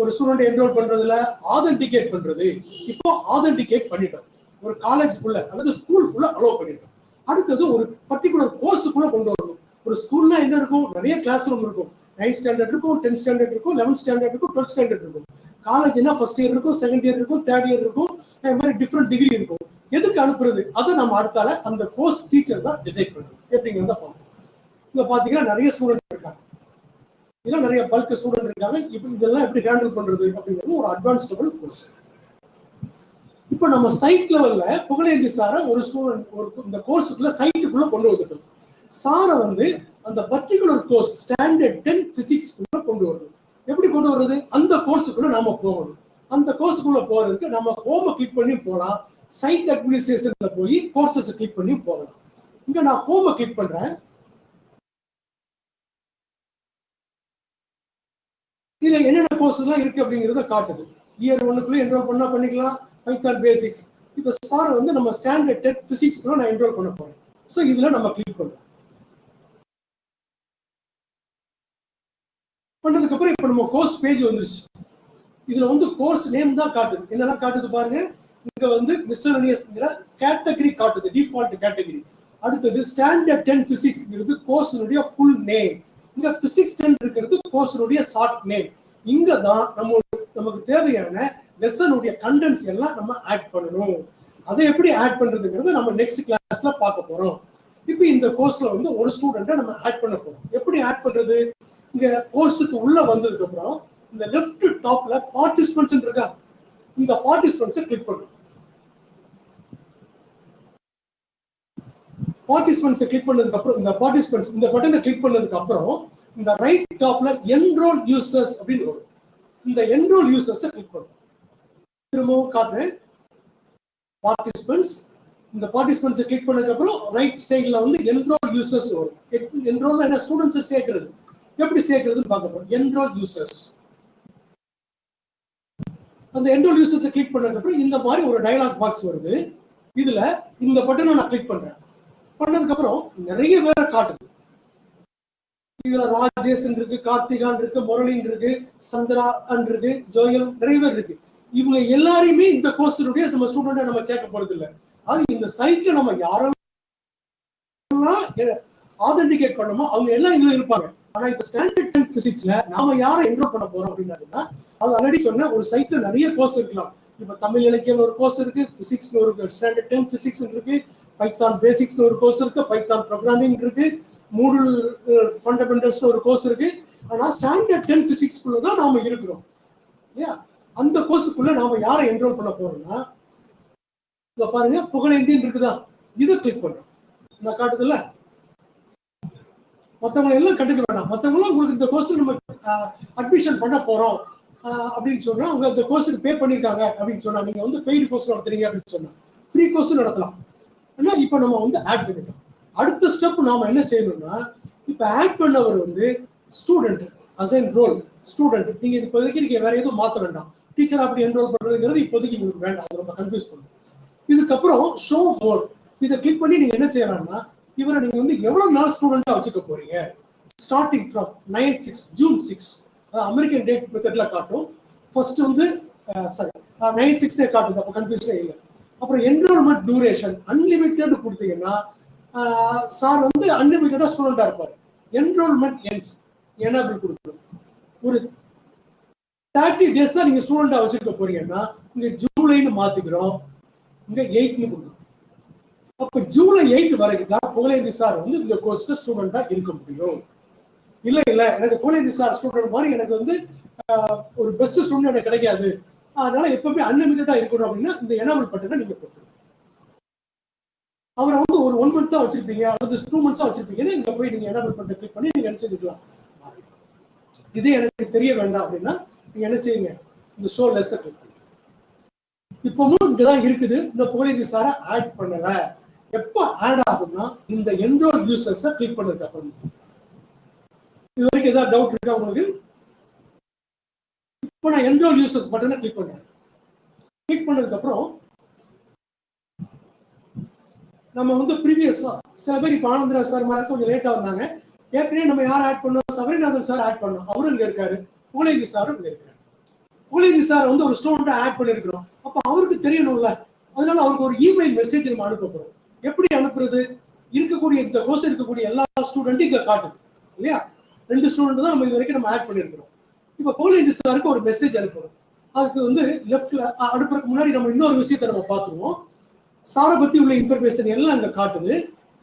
[SPEAKER 1] ஒரு ஸ்டூடெண்ட் என்ரோல் பண்றதுல ஆதென்டிகேட் பண்றது. இப்போ ஆதென்டிகேட் பண்ணிட்டோம். ஒரு காலேஜுக்குள்ள அல்லது ஸ்கூலுக்குள்ள அலோவ் பண்ணிட்டோம். அடுத்தது ஒரு பர்டிகுலர் கோர்ஸுக்குள்ள கொண்டு வரணும். ஒரு ஸ்கூல்னா என்ன இருக்கும், நிறைய கிளாஸ் ரூம் இருக்கும். 9th ஸ்டாண்டர்ட் இருக்கும், 10th ஸ்டாண்டர்ட் இருக்கும், 11th ஸ்டாண்டர்ட் இருக்கும், 12th ஸ்டாண்டர்ட் இருக்கும். காலேஜ்னா ஃபர்ஸ்ட் இயர் இருக்கும், செகண்ட் இயர் இருக்கும், தேர்ட் இயர் இருக்கும். அது மாதிரி டிஃப்ரெண்ட் டிகிரி இருக்கும். எதுக்கு அனுப்புறது, அதை நம்ம அடுத்தால அந்த கோர்ஸ் டீச்சர் தான் டிசைட் பண்ணுறது. எப்படிங்கிறத பார்ப்போம். இங்க பாத்தீங்கன்னா நிறைய ஸ்டூடெண்ட் இருக்காங்க, இதெல்லாம் நிறைய பல்க் ஸ்டூடெண்ட் இருக்காங்க. இப்போ இதெல்லாம் எப்படி ஹேண்டில் பண்றது அப்படிங்கிறது ஒரு அட்வான்ஸ் லெவல் கோர்ஸ். இப்போ நம்ம சைட் லெவல்ல புகழேந்தி சாரை ஒரு ஸ்டூடெண்ட் ஒரு இந்த கோர்ஸுக்குள்ள சைட்டுக்குள்ள கொண்டு வந்துட்டோம். சாரை வந்து அந்த பர்டிகுலர் கோர்ஸ் ஸ்டாண்டர்ட் 10 பிசிக்ஸ்க்குள்ள கொண்டு வரணும். எப்படி கொண்டு வர்றது, அந்த கோர்ஸுக்குள்ள நாம போகணும். அந்த கோர்ஸுக்குள்ள போறதுக்கு நம்ம ஹோமை கிளிக் பண்ணி போகலாம், சைட் அட்மினிஸ்ட்ரேஷன்ல போய் கோர்சஸ் கிளிக் பண்ணி போகலாம். இங்க நான் ஹோமை கிளிக் பண்றேன். இதுல என்னென்ன கோர்ஸ் எல்லாம் இருக்கு அப்படிங்கறத காட்டுது. இயர் 1க்குள்ள என்ரோல் பண்ணா பண்ணிக்கலாம், பைத்தான் பேசிக்ஸ். இப்போ சார் வந்து நம்ம ஸ்டாண்டர்ட் 10 பிசிக்ஸ்க்குள்ள நான் என்ரோல் பண்ண போறேன். ஸோ இதுல நம்ம கிளிக் பண்றோம். பண்ணதுக்கு அப்புறம் இப்போ நம்ம கோர்ஸ் பேஜ் வந்துருச்சு. இதுல வந்து கோர்ஸ் நேம் தான் காட்டுது. என்னெல்லாம் காட்டுது பாருங்க. இங்க வந்து மிஸ்செலேனியஸ்ங்கிற கேட்டகரி காட்டுது, டிஃபால்ட் கேட்டகரி. அடுத்தது ஸ்டாண்டர்ட் 10 பிசிக்ஸ்ங்கிறது கோர்ஸினுடைய ஃபுல் நேம். இங்க பிசிக்ஸ் 10 இருக்கிறது கோர்ஸினுடைய ஷார்ட் நேம். இங்க தான் நமக்கு தேவையான லெசனுடைய கண்டென்ட்ஸ் எல்லாம் நம்ம ஆட் பண்ணணும். அதை எப்படி ஆட் பண்றதுங்கிறது நம்ம நெக்ஸ்ட் கிளாஸ்ல பார்க்க போறோம். இப்போ இந்த கோர்ஸ்ல வந்து ஒரு ஸ்டூடெண்ட்டை நம்ம ஆட் பண்ண போறோம். எப்படி ஆட் பண்றது, இங்க கோர்ஸுக்கு உள்ள வந்ததுக்கு அப்புறம் இந்த லெஃப்ட் டாப்ல பார்ட்டிசிபென்ட்ஸ் இருக்கா, இந்த பார்ட்டிசிபென்ட்ஸை கிளிக் பண்ணும். பார்ட்டிசிபென்ட்ஸை கிளிக் பண்ணதுக்கு அப்புறம் இந்த பார்ட்டிசிபென்ட்ஸ் இந்த பட்டனை கிளிக் பண்ணதுக்கு அப்புறம் இந்த ரைட் டாப்ல என்ரோல் யூசர்ஸ் அப்படின்னு வரும். இந்த என்ரோல் யூசர்ஸை கிளிக் பண்ணும். திரும்பவும் காட்டுறேன். பார்ட்டிசிபென்ட்ஸ், இந்த பார்ட்டிசிபென்ட்ஸை கிளிக் பண்ணதுக்கு அப்புறம் ரைட் சைட்ல வந்து என்ரோல் யூசர்ஸ் வரும். என்ரோல் என்ன, ஸ்டூடெண்ட்ஸை சேர்க்கிறது. எப்படி சேர்க்கிறதுன்னு பார்க்க போறோம். என்ரோல் யூசர்ஸ் அந்த என்ரோல் யூசர்ஸ் கிளிக் பண்ணதுக்கு அப்புறம் இந்த மாதிரி ஒரு டயலாக் பாக்ஸ் வருது. இதுல இந்த பட்டனை நான் கிளிக் பண்றேன். பண்ணதுக்கு அப்புறம் நிறைய பேரை காட்டுது. இதுல ராஜேஷன் இருக்கு, கார்த்திகான் இருக்கு, முரளின் இருக்கு, சந்திரான் இருக்கு, ஜோயல், நிறைய பேர் இருக்கு. இவங்க எல்லாரையுமே இந்த கோர்ஸினுடைய நம்ம ஸ்டூடெண்ட் நம்ம சேர்க்க போறது இல்லை. அது இந்த சைட்ல நம்ம யாரெல்லாம் ஆதென்டிகேட் பண்ணமோ அவங்க எல்லாம் இதுல இருப்பாங்க. ஆனா இப்ப ஸ்டாண்டர்ட் 10 பிசிக்ஸ்ல நாம யாரை என்ரோல் பண்ண போறோம் அப்படின்னா, அது ஆல்ரெடி சொன்ன ஒரு சைட்ல நிறைய கோர்ஸ் இருக்கலாம். இப்ப தமிழ் இலக்கியம் ஒரு கோர்ஸ் இருக்கு, பிசிக்ஸ் ஒரு ஸ்டாண்டர்ட் 10 பிசிக்ஸ் இருக்கு, பைத்தான் பேசிக்ஸ் ஒரு கோர்ஸ் இருக்கு, பைத்தான் ப்ரோக்ராமிங் இருக்கு, மூடல் ஃபண்டமெண்டல்ஸ் ஒரு கோர்ஸ் இருக்கு. ஆனா ஸ்டாண்டர்ட் 10 பிசிக்ஸ்க்குள்ள தான் நாம இருக்கிறோம் இல்லையா? அந்த கோர்ஸுக்குள்ள நாம யாரை என்ரோல் பண்ண போறோம்னா, இங்க பாருங்க புகழேந்தின்னு இருக்குதா, இதை கிளிக் பண்றோம். நான் காட்டுதுல்ல, மற்றவங்களை எல்லாம் கண்டுக்க வேண்டாம். மற்றவங்களும் உங்களுக்கு இந்த கோர்ஸ் நம்ம அட்மிஷன் பண்ண போறோம் அப்படின்னு சொன்னா, அவங்க இந்த கோர்ஸுக்கு பே பண்ணிருக்காங்க அப்படின்னு சொன்னா, நீங்க வந்து பெய்டு கோர்ஸ் நடத்துறீங்க அப்படின்னு சொன்னா ஃப்ரீ கோர்ஸ் நடத்தலாம். ஆனா இப்ப நம்ம வந்து ஆட் பண்ணிட்டோம். அடுத்த ஸ்டெப் நாம என்ன செய்யணும்னா, இப்ப ஆட் பண்ணவர் வந்து ஸ்டூடெண்ட், அசைன் ரோல் ஸ்டூடெண்ட். நீங்க இப்போதைக்கு நீங்க வேற எதுவும் மாத்த வேண்டாம். டீச்சர் அப்படி என்ரோல் பண்றதுங்கிறது இப்போதைக்கு உங்களுக்கு வேண்டாம், அது ரொம்ப கன்ஃபியூஸ் பண்ணும். இதுக்கப்புறம் ஷோ மோட் இதை கிளிக் பண்ணி நீங்க என்ன செய்யலாம்னா, இவரை நீங்க வந்து எவ்வளவு நாள் ஸ்டூடெண்டா வச்சுக்க போறீங்க. Starting from 9/6 June 6 American date மெத்தட்ல காட்டும். ஃபர்ஸ்ட் வந்து சாரி 9/6 காட்டுது, அப்போ கன்ஃபியூஷனே இல்லை. அப்புறம் என்ரோல்மெண்ட் டியூரேஷன் அன்லிமிட்டட் கொடுத்தீங்கன்னா சார் வந்து அன்லிமிட்டடா ஸ்டூடெண்டா இருப்பாரு. என்ரோல்மெண்ட் எண்ட்ஸ் எனேபிள் கொடுக்கணும். ஒரு 30 days தான் நீங்க ஸ்டூடெண்டா வச்சிருக்க போறீங்கன்னா இங்க ஜூலைன்னு மாத்திக்கிறோம், இங்க 8ன்னு கொடுக்கணும். அப்ப ஜூலை 8 வரைக்கும் தான் புகழேந்தி சார் வந்து இந்த கோர்ஸ்ல ஸ்டூடெண்டா இருக்க முடியும். இல்ல இல்ல எனக்கு புகழேந்தி சார் ஸ்டூடெண்ட் மாதிரி எனக்கு வந்து ஒரு பெஸ்ட் ஸ்டூடெண்ட் எனக்கு கிடைக்காது, அதனால எப்பவுமே அன்லிமிட்டடா இருக்கணும் அப்படின்னா இந்த எனேபிள் பட்டனை நீங்க கொடுத்துருங்க. அவரை வந்து ஒரு 1 month தான் வச்சிருப்பீங்க அல்லது 2 months வச்சிருப்பீங்கன்னா இங்க போய் நீங்க எனேபிள் பட்டனை கிளிக் பண்ணி நீங்க நினைச்சுக்கலாம். இது எனக்கு தெரிய வேண்டாம் அப்படின்னா நீங்க என்ன செய்யுங்க, இந்த ஷோ லெஸ் கிளிக் பண்ணுங்க. இப்பவும் இங்கதான் இருக்குது, இந்த புகழேந்தி சாரை ஆட் பண்ணல. எப்ப ஆட் ஆகும்னா இந்த என்ரோல் யூசர்ஸ் கிளிக் பண்ணதுக்கு அப்புறம். இது வரைக்கும் ஏதாவது டவுட் இருக்கா உங்களுக்கு? இப்போ நான் என்ரோல் யூசர்ஸ் பட்டனை கிளிக் பண்றேன். கிளிக் பண்ணதுக்கு அப்புறம் நம்ம வந்து ப்ரீவியஸா சில பேர் இப்ப ஆனந்தராஜ் சார் மாதிரி கொஞ்சம் லேட்டா வந்தாங்க. ஏற்கனவே நம்ம யார் ஆட் பண்ணோம், சபரிநாதன் சார் ஆட் பண்ணோம், அவரும் இங்க இருக்காரு. புகழேந்தி சாரும் இங்க இருக்காரு. புகழேந்தி சார் வந்து ஒரு ஸ்டூடெண்ட் ஆட் பண்ணிருக்கிறோம். அப்ப அவருக்கு தெரியணும்ல, அதனால அவருக்கு ஒரு இமெயில் மெசேஜ் நம்ம அனுப்ப போறோம். எப்படி அனுப்புறது? இருக்கக்கூடிய இந்த கோர்ஸ் இருக்கக்கூடிய எல்லா ஸ்டூடெண்ட்டும் இங்க காட்டுது இல்லையா? 2 ஸ்டூடெண்ட் தான் நம்ம இது வரைக்கும் நம்ம ஆட் பண்ணிருக்கிறோம். இப்ப புகழேந்தி சாருக்கு ஒரு மெசேஜ் அனுப்பணும். அதுக்கு வந்து லெஃப்ட்ல அனுப்புறதுக்கு முன்னாடி நம்ம இன்னொரு விஷயத்தை நம்ம பார்த்துருவோம். சாரை பத்தி உள்ள இன்ஃபர்மேஷன் எல்லாம் இங்க காட்டுது.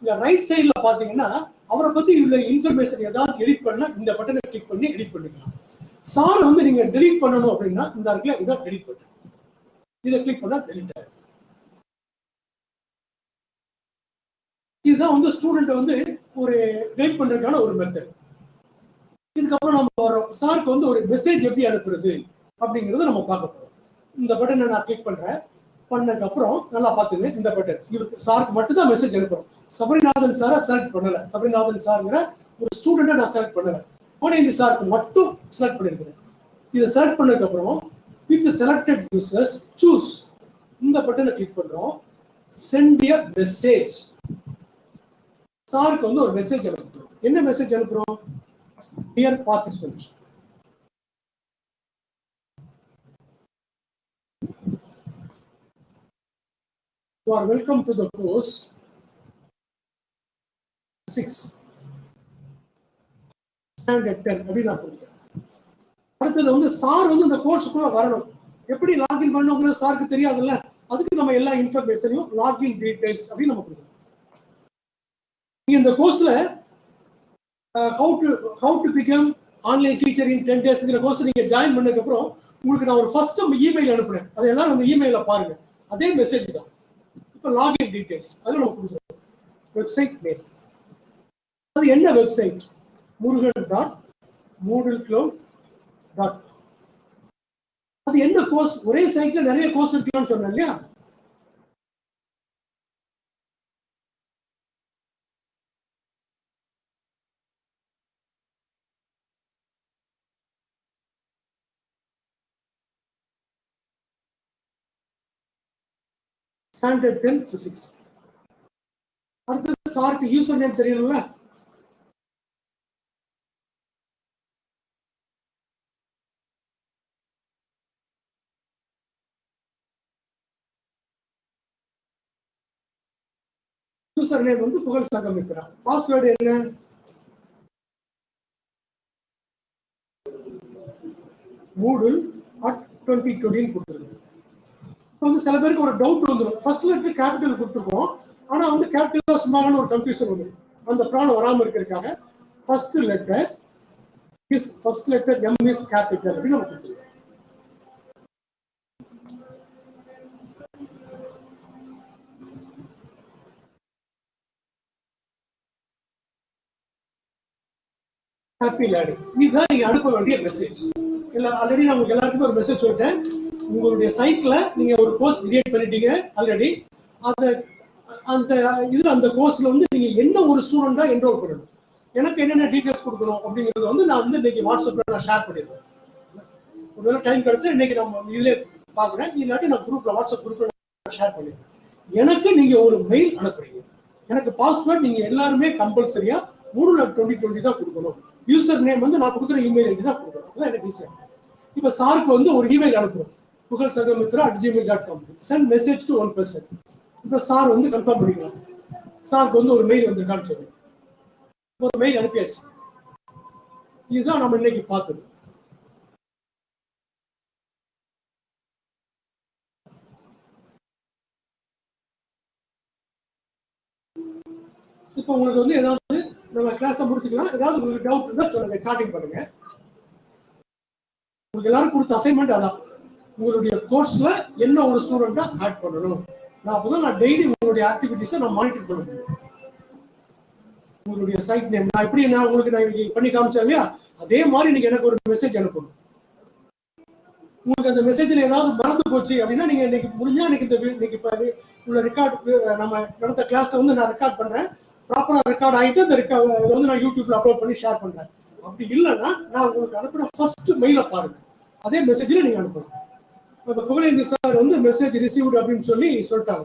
[SPEAKER 1] இங்க ரைட் சைட்ல பாத்தீங்கன்னா அவரை பத்தி உள்ள இன்ஃபர்மேஷன் ஏதாவது எடிட் பண்ணா இந்த பட்டனை கிளிக் பண்ணி எடிட் பண்ணிக்கலாம். சாரை வந்து நீங்க டெலீட் பண்ணணும் அப்படின்னா இந்த இடத்துல இதை டெலீட் பண்ணு, இதை கிளிக் பண்ணா டெலீட் ஆகும். இதுதான் வந்து ஸ்டூடெண்ட் வந்து ஒரு டெலீட் பண்றதுக்கான ஒரு மெத்தட். இதுக்கப்புறம் நம்ம வரோம், சாருக்கு வந்து ஒரு மெசேஜ் எப்படி அனுப்புறது அப்படிங்கறத நம்ம பார்க்க போறோம். இந்த பட்டனை நான் கிளிக் பண்றேன். பண்ணதுக்கு அப்புறம் நல்லா பாத்துங்க, இந்த பட்டன் இவருக்கு சாருக்கு மட்டும் தான் மெசேஜ் அனுப்புறோம். சபரிநாதன் சாரை செலக்ட் பண்ணல. சபரிநாதன் சார்ங்கிற ஒரு ஸ்டூடெண்டை நான் செலக்ட் பண்ணல. புகழேந்தி சாருக்கு மட்டும் செலக்ட் பண்ணிருக்கிறேன். இதை செலக்ட் பண்ணதுக்கு அப்புறம் வித் செலக்டட் யூசர்ஸ் சூஸ் இந்த பட்டனை கிளிக் பண்றோம். Send a message. சாருக்கு வந்து ஒரு மெசேஜ் அனுப்புறோம். என்ன மெசேஜ் அனுப்புறோம்? Dear participants, you are welcome to the course 6 standard 10 அப்படின்னு நான் கொடுத்தேன். அடுத்தது வந்து சார் வந்து இந்த கோர்ஸுக்குள்ள வரணும். எப்படி லாகின் பண்ணணுங்கிறது சாருக்கு தெரியாதுல்ல, அதுக்கு நம்ம எல்லா இன்ஃபர்மேஷனையும் லாகின் டீடைல்ஸ் அப்படின்னு நம்ம கொடுக்கணும். நீங்க இந்த கோர்ஸ்ல how to become online teacher in 10 daysங்கிற கோர்ஸ் நீங்க ஜாயின் பண்ணதுக்கு அப்புறம் உங்களுக்கு நான் ஒரு ஃபர்ஸ்ட் இமெயில் அனுப்புறேன். அதெல்லாம் அந்த இமெயில பாருங்க, அதே மெசேஜ் தான். இப்போ லாகின் டீடைல்ஸ் அதுல நம்ம கொடுக்குறோம். வெப்சைட் நேம், அது என்ன வெப்சைட்? murugan.moodlecloud.com. அது என்ன கோர்ஸ்? ஒரே சைட்ல நிறைய கோர்ஸ் இருக்கலாம்னு சொன்னேன் இல்லையா? Standard 10 physics. அடுத்து சாருக்கு யூசர் நேம் தெரியணும்ல? யூசர் நேம் வந்து புகழ் சங்கமித்ரா. பாஸ்வேர்டு என்ன? moodle@2020 கொடுத்துருங்க. வந்து சில பேருக்கு ஒரு டவுட் வந்துடும். ஃபர்ஸ்ட் லெட்டர் கேபிட்டல் கொடுத்துருக்கோம், ஆனா வந்து கேபிட்டலா ஸ்மால்னு ஒரு கன்ஃபியூஷன் வந்துடும். அந்த ப்ராப்ளம் வராம இருக்கிறதுக்காக first letter M is capital அப்படின்னு நம்ம கொடுத்துருக்கோம். Happy learning. இதுதான் நீங்க அனுப்ப வேண்டிய மெசேஜ். இல்ல ஆல்ரெடி நான் உங்களுக்கு எல்லாருக்குமே ஒரு மெசேஜ் சொல்லிட்டேன். உங்களுடைய சைட்ல நீங்க ஒரு கோர்ஸ் கிரியேட் பண்ணிட்டீங்க ஆல்ரெடி. அந்த கோர்ஸ்ல வந்து நீங்க என்ன ஒரு ஸ்டூடெண்டா என்ரோல் பண்ணணும், எனக்கு என்னென்ன டீடைல்ஸ் கொடுக்கணும் அப்படிங்கறது வந்து நான் வந்து இன்னைக்கு வாட்ஸ்அப்ல நான் ஷேர் பண்ணிடுவேன். ஒருவேளை டைம் கிடைச்சா இன்னைக்கு நம்ம இதுல பாக்குறேன், இல்லாட்டி நான் குரூப்ல வாட்ஸ்அப் குரூப்ல ஷேர் பண்ணிடுவேன். எனக்கு நீங்க ஒரு மெயில் அனுப்புறீங்க, எனக்கு பாஸ்வேர்ட் நீங்க எல்லாருமே கம்பல்சரியா moodle@2020 தான் கொடுக்கணும். யூசர் நேம் வந்து நான் கொடுக்குற இமெயில் ஐடி தான் கொடுக்கணும். அதுதான் எனக்கு ஈஸியா. இப்ப சாருக்கு வந்து ஒரு இமெயில் அனுப்புறோம், pugalsangamitra@gmail.com. Send message to 1 person. இப்ப சார் வந்து கன்ஃபார்ம் பண்ணிக்கலாம். சாருக்கு வந்து ஒரு மெயில் வந்திருக்கான்னு சொல்லி ஒரு மெயில் அனுப்பியாச்சு. இதுதான் நம்ம இன்னைக்கு பார்த்தது. இப்போ உங்களுக்கு வந்து ஏதாவது நம்ம கிளாஸை முடிச்சுக்கலாம். ஏதாவது உங்களுக்கு டவுட் இருந்தா சொல்லுங்க, சாட்டிங் பண்ணுங்க. உங்களுக்கு எல்லாரும் கொடுத்த அசைன்மெண்ட் அதான், உங்களுடைய கோர்ஸ்ல என்ன ஒரு ஸ்டூடெண்டா ஆட் பண்ணணும். நான் அப்பதான் நான் டெய்லி உங்களுடைய ஆக்டிவிட்டிஸை நான் மானிட்டர் பண்ண முடியும். உங்களுடைய சைட் நேம் நான் எப்படி உங்களுக்கு நான் பண்ணி காமிச்சேன் இல்லையா, அதே மாதிரி நீங்க எனக்கு ஒரு மெசேஜ் அனுப்பணும். உங்களுக்கு அந்த மெசேஜ்ல ஏதாவது மறந்து போச்சு அப்படின்னா நீங்க இன்னைக்கு முடிஞ்சா இன்னைக்கு உள்ள ரெக்கார்டு நம்ம நடந்த கிளாஸை வந்து நான் ரெக்கார்ட் பண்றேன். ப்ராப்பரா ரெக்கார்ட் ஆகிட்டு அந்த இதை வந்து நான் யூடியூப்ல அப்லோட் பண்ணி ஷேர் பண்றேன். அப்படி இல்லைன்னா நான் உங்களுக்கு அனுப்புற ஃபர்ஸ்ட் மெயில பாருங்க, அதே மெசேஜ்ல நீங்க அனுப்பலாம். இப்ப புகழேந்தி சார் வந்து மெசேஜ் ரிசீவ்டு அப்படின்னு சொல்லிட்டாங்க,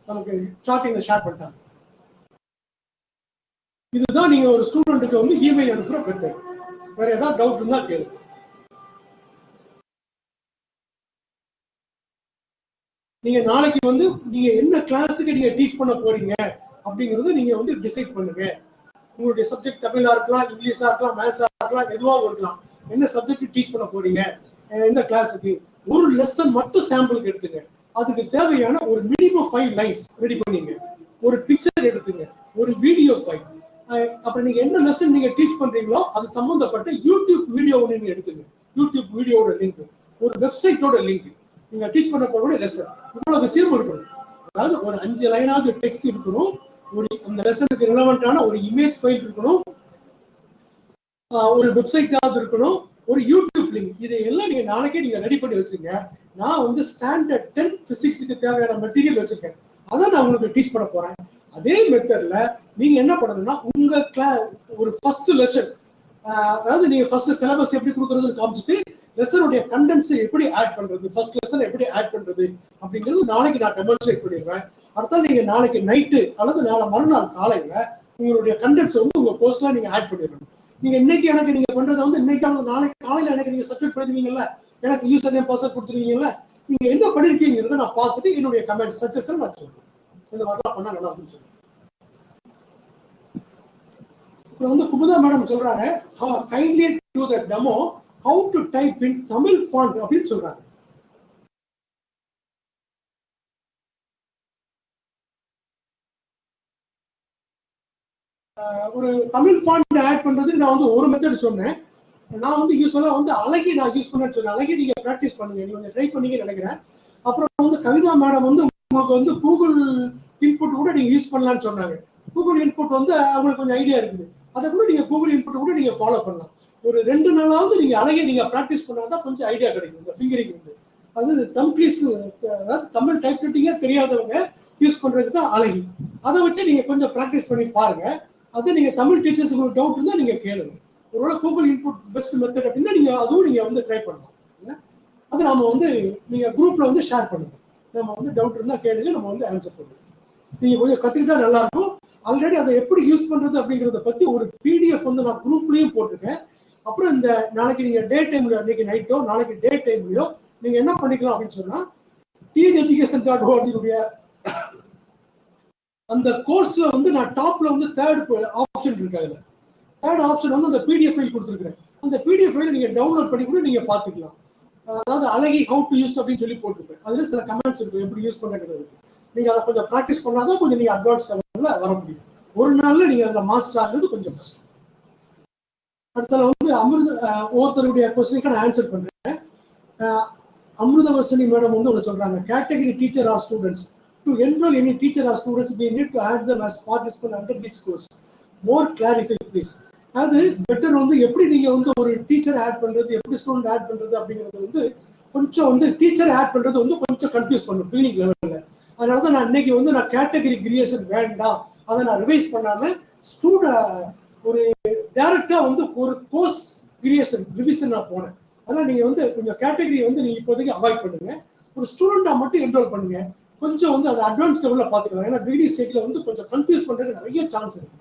[SPEAKER 1] நமக்கு சாட்டிங்ல ஷேர் பண்ணிட்டாங்க. இதுதான் நீங்க ஒரு ஸ்டூடெண்ட்டுக்கு வந்து இமெயில் அனுப்புற மெத்தட். வேற ஏதாவது டவுட் இருந்தா கேளுங்க. நீங்க நாளைக்கு வந்து நீங்க என்ன கிளாஸுக்கு நீங்க டீச் பண்ண போறீங்க அப்படிங்கறது நீங்க வந்து டிசைட் பண்ணுங்க. உங்களுடைய சப்ஜெக்ட் தமிழா இருக்கலாம், இங்கிலீஷா இருக்கலாம், மேத்ஸா இருக்கலாம், எதுவாக இருக்கலாம். என்ன சப்ஜெக்ட் டீச் பண்ண போறீங்க, எந்த கிளாஸுக்கு, ஒரு லெசன் மட்டும் சாம்பிளுக்கு எடுத்துங்க. அதுக்கு தேவையான ஒரு மினிமம் 5 லைன்ஸ் ரெடி பண்ணீங்க. ஒரு பிக்சர் எடுத்துங்க, ஒரு வீடியோ ஃபைல். அப்புறம் நீங்க என்ன லெசன் நீங்க டீச் பண்றீங்களோ அது சம்பந்தப்பட்ட யூடியூப் வீடியோ நீங்க எடுத்துங்க. யூடியூப் வீடியோட லிங்க், ஒரு வெப்சைட்டோட லிங்க், நீங்க டீச் பண்ண போற லெசன், இவ்வளவு விஷயம் இருக்கணும். அதாவது ஒரு 5 லைனாவது டெக்ஸ்ட் இருக்கணும், ஒரு அந்த லெசனுக்கு ரிலவெண்டான ஒரு இமேஜ் ஃபைல் இருக்கணும், ஒரு வெப்சைட்டாவது இருக்கணும், ஒரு யூடியூப் லிங்க். இதையெல்லாம் நீங்க நாளைக்கே நீங்க ரெடி பண்ணி வச்சுங்க. நான் வந்து ஸ்டாண்டர்ட் 10 பிசிக்ஸுக்கு தேவையான மெட்டீரியல் வச்சிருக்கேன், அதை நான் உங்களுக்கு டீச் பண்ண போறேன். அதே மெத்தட்ல நீங்க என்ன பண்ணணும்னா உங்க ஒரு ஃபர்ஸ்ட் லெசன், அதாவது நீங்க ஃபர்ஸ்ட் சிலபஸ் எப்படி கொடுக்கறதுன்னு காமிச்சிட்டு லெசனுடைய கண்டென்ட்ஸ் எப்படி ஆட் பண்றது, ஃபர்ஸ்ட் லெசன் எப்படி ஆட் பண்றது அப்படிங்கிறது நாளைக்கு நான் டெமான்ஸ்ட்ரேட் பண்ணிடுவேன். அடுத்த நீங்க நாளைக்கு நைட்டு அல்லது நாளை மறுநாள் காலையில உங்களுடைய கண்டென்ட்ஸ் வந்து உங்க கோர்ஸ்ல நீங்க ஆட் பண்ணிடணும். நீங்க இன்னைக்கு எனக்கு நீங்க பண்றதை வந்து இன்னைக்கான நாளைக்கு காலையில எனக்கு நீங்க சப்மிட் பண்ணிருவீங்கல்ல, எனக்கு யூசர் நேம் பாஸ்வேர்ட் கொடுத்துருவீங்கல்ல, நீங்க என்ன பண்ணிருக்கீங்கிறத நான் பார்த்துட்டு என்னுடைய கமெண்ட் சஜஷன் நான் சொல்றேன். இந்த மாதிரிலாம் பண்ணா நல்லா அப்படின்னு சொல்லுவேன். இப்போ வந்து குமுதா மேடம் சொல்றாங்க, kindly to the demo how to type in Tamil font அப்படின்னு சொல்றாங்க. ஒரு தமிழ் ஃபாண்ட் ஆட் பண்றதுக்கு நான் வந்து ஒரு மெத்தட் சொன்னேன். நான் வந்து யூஸ்வலா வந்து அழகி நான் யூஸ் பண்ண சொன்னேன். அழகி நீங்க பிராக்டிஸ் பண்ணுங்க, நீங்க ட்ரை பண்ணீங்கன்னு நினைக்கிறேன். அப்புறம் வந்து கவிதா மேடம் வந்து உங்களுக்கு வந்து கூகுள் இன்புட் கூட நீங்க யூஸ் பண்ணலாம்னு சொன்னாங்க. கூகுள் இன்புட் வந்து அவங்களுக்கு கொஞ்சம் ஐடியா இருக்குது, அதை கூட நீங்க கூகுள் இன்புட் கூட நீங்க ஃபாலோ பண்ணலாம். ஒரு 2 நாளாவது நீங்க அழகே நீங்க பிராக்டிஸ் பண்ணாதான் கொஞ்சம் ஐடியா கிடைக்கும். இந்த ஃபிங்கரிங் வந்து அது அதாவது தமிழ் டைப் ரைட்டிங்கே தெரியாதவங்க யூஸ் பண்றதுக்கு தான் அழகி. அதை வச்சு நீங்க கொஞ்சம் பிராக்டிஸ் பண்ணி பாருங்க. அது நீங்க தமிழ் டீச்சர்ஸ் உங்களுக்கு டவுட் இருந்தா நீங்க கேளுங்க. ஒருவேளை கூகுள் இன்புட் பெஸ்ட் மெத்தட் அப்படின்னா நீங்க அதுவும் நீங்க வந்து ட்ரை பண்ணலாம். அது நாம வந்து நீங்க குரூப்ல வந்து ஷேர் பண்ணுங்க. நம்ம வந்து டவுட் இருந்தா கேளுங்க, நம்ம வந்து ஆன்சர் பண்ணுவோம். நீங்க கொஞ்சம் கத்துக்கிட்டா நல்லா இருக்கும். ஆல்ரெடி அதை எப்படி யூஸ் பண்றது அப்படிங்கறத பத்தி ஒரு PDF வந்து நான் குரூப்லயும் போட்டிருக்கேன். அப்புறம் இந்த நாளைக்கு நீங்க டே டைம்ல, இன்னைக்கு நைட்டோ நாளைக்கு டே டைம்லயோ நீங்க என்ன பண்ணிக்கலாம் அப்படின்னு சொன்னா, teeneducation.org அந்த கோர்ஸ்ல வந்து நான் டாப்ல வந்து தேர்ட் ஆப்ஷன் இருக்கு. அதுல தேர்ட் ஆப்ஷன் வந்து அந்த PDF ஃபைல் கொடுத்துருக்கேன். அந்த PDF ஃபைலை நீங்க டவுன்லோட் பண்ணி கூட நீங்க பாத்துக்கலாம். அதாவது அழகி ஹவு டு யூஸ் அப்படின்னு சொல்லி போட்டிருப்பேன். அதுல சில கமெண்ட்ஸ் இருக்கும் எப்படி யூஸ் பண்றது. நீங்க அதை கொஞ்சம் ப்ராக்டிஸ் பண்ணாதான் கொஞ்சம் நீங்க அட்வான்ஸ் லெவல்ல வர முடியும். ஒரு நாள்ல நீங்க அதுல மாஸ்டர் ஆகுறது கொஞ்சம் கஷ்டம். அடுத்தல வந்து ஒருத்தருடைய கொஸ்டினுக்கு நான் ஆன்சர் பண்றேன். அமிர்தவர்ஷினி மேடம் வந்து ஒன்று சொல்றாங்க, category teacher or students to enrol any teacher or students we need to add them as participant under each course. more clarify please. அது பெட்டர் வந்து எப்படி நீங்க வந்து ஒரு டீச்சர் ஆட் பண்றது, எப்படி ஸ்டூடெண்ட் ஆட் பண்றது அப்படிங்கிறது வந்து கொஞ்சம் வந்து டீச்சர் ஆட் பண்றது வந்து கொஞ்சம் கன்ஃபியூஸ் பண்ணும் பிகினிங் லெவல்ல. அதனால தான் நான் இன்னைக்கு வந்து நான் கேட்டகரி கிரியேஷன் வேண்டாம், அதை நான் ரிவைஸ் பண்ணாம ஒரு டைரக்டா வந்து ஒரு கோர்ஸ் கிரியேஷன் ரிவிஷன் நான் போனேன். அதனால நீங்க வந்து கொஞ்சம் கேட்டகரி வந்து நீங்க இப்போதைக்கு அவாய்ட் பண்ணுங்க. ஒரு ஸ்டூடெண்டா மட்டும் என்ரோல் பண்ணுங்க. கொஞ்சம் வந்து அது அட்வான்ஸ் லெவல்ல பாத்துக்கலாம். ஏன்னா பிகினிங் ஸ்டேஜ்ல வந்து கொஞ்சம் கன்ஃபியூஸ் பண்றதுக்கு நிறைய சான்ஸ் இருக்கு.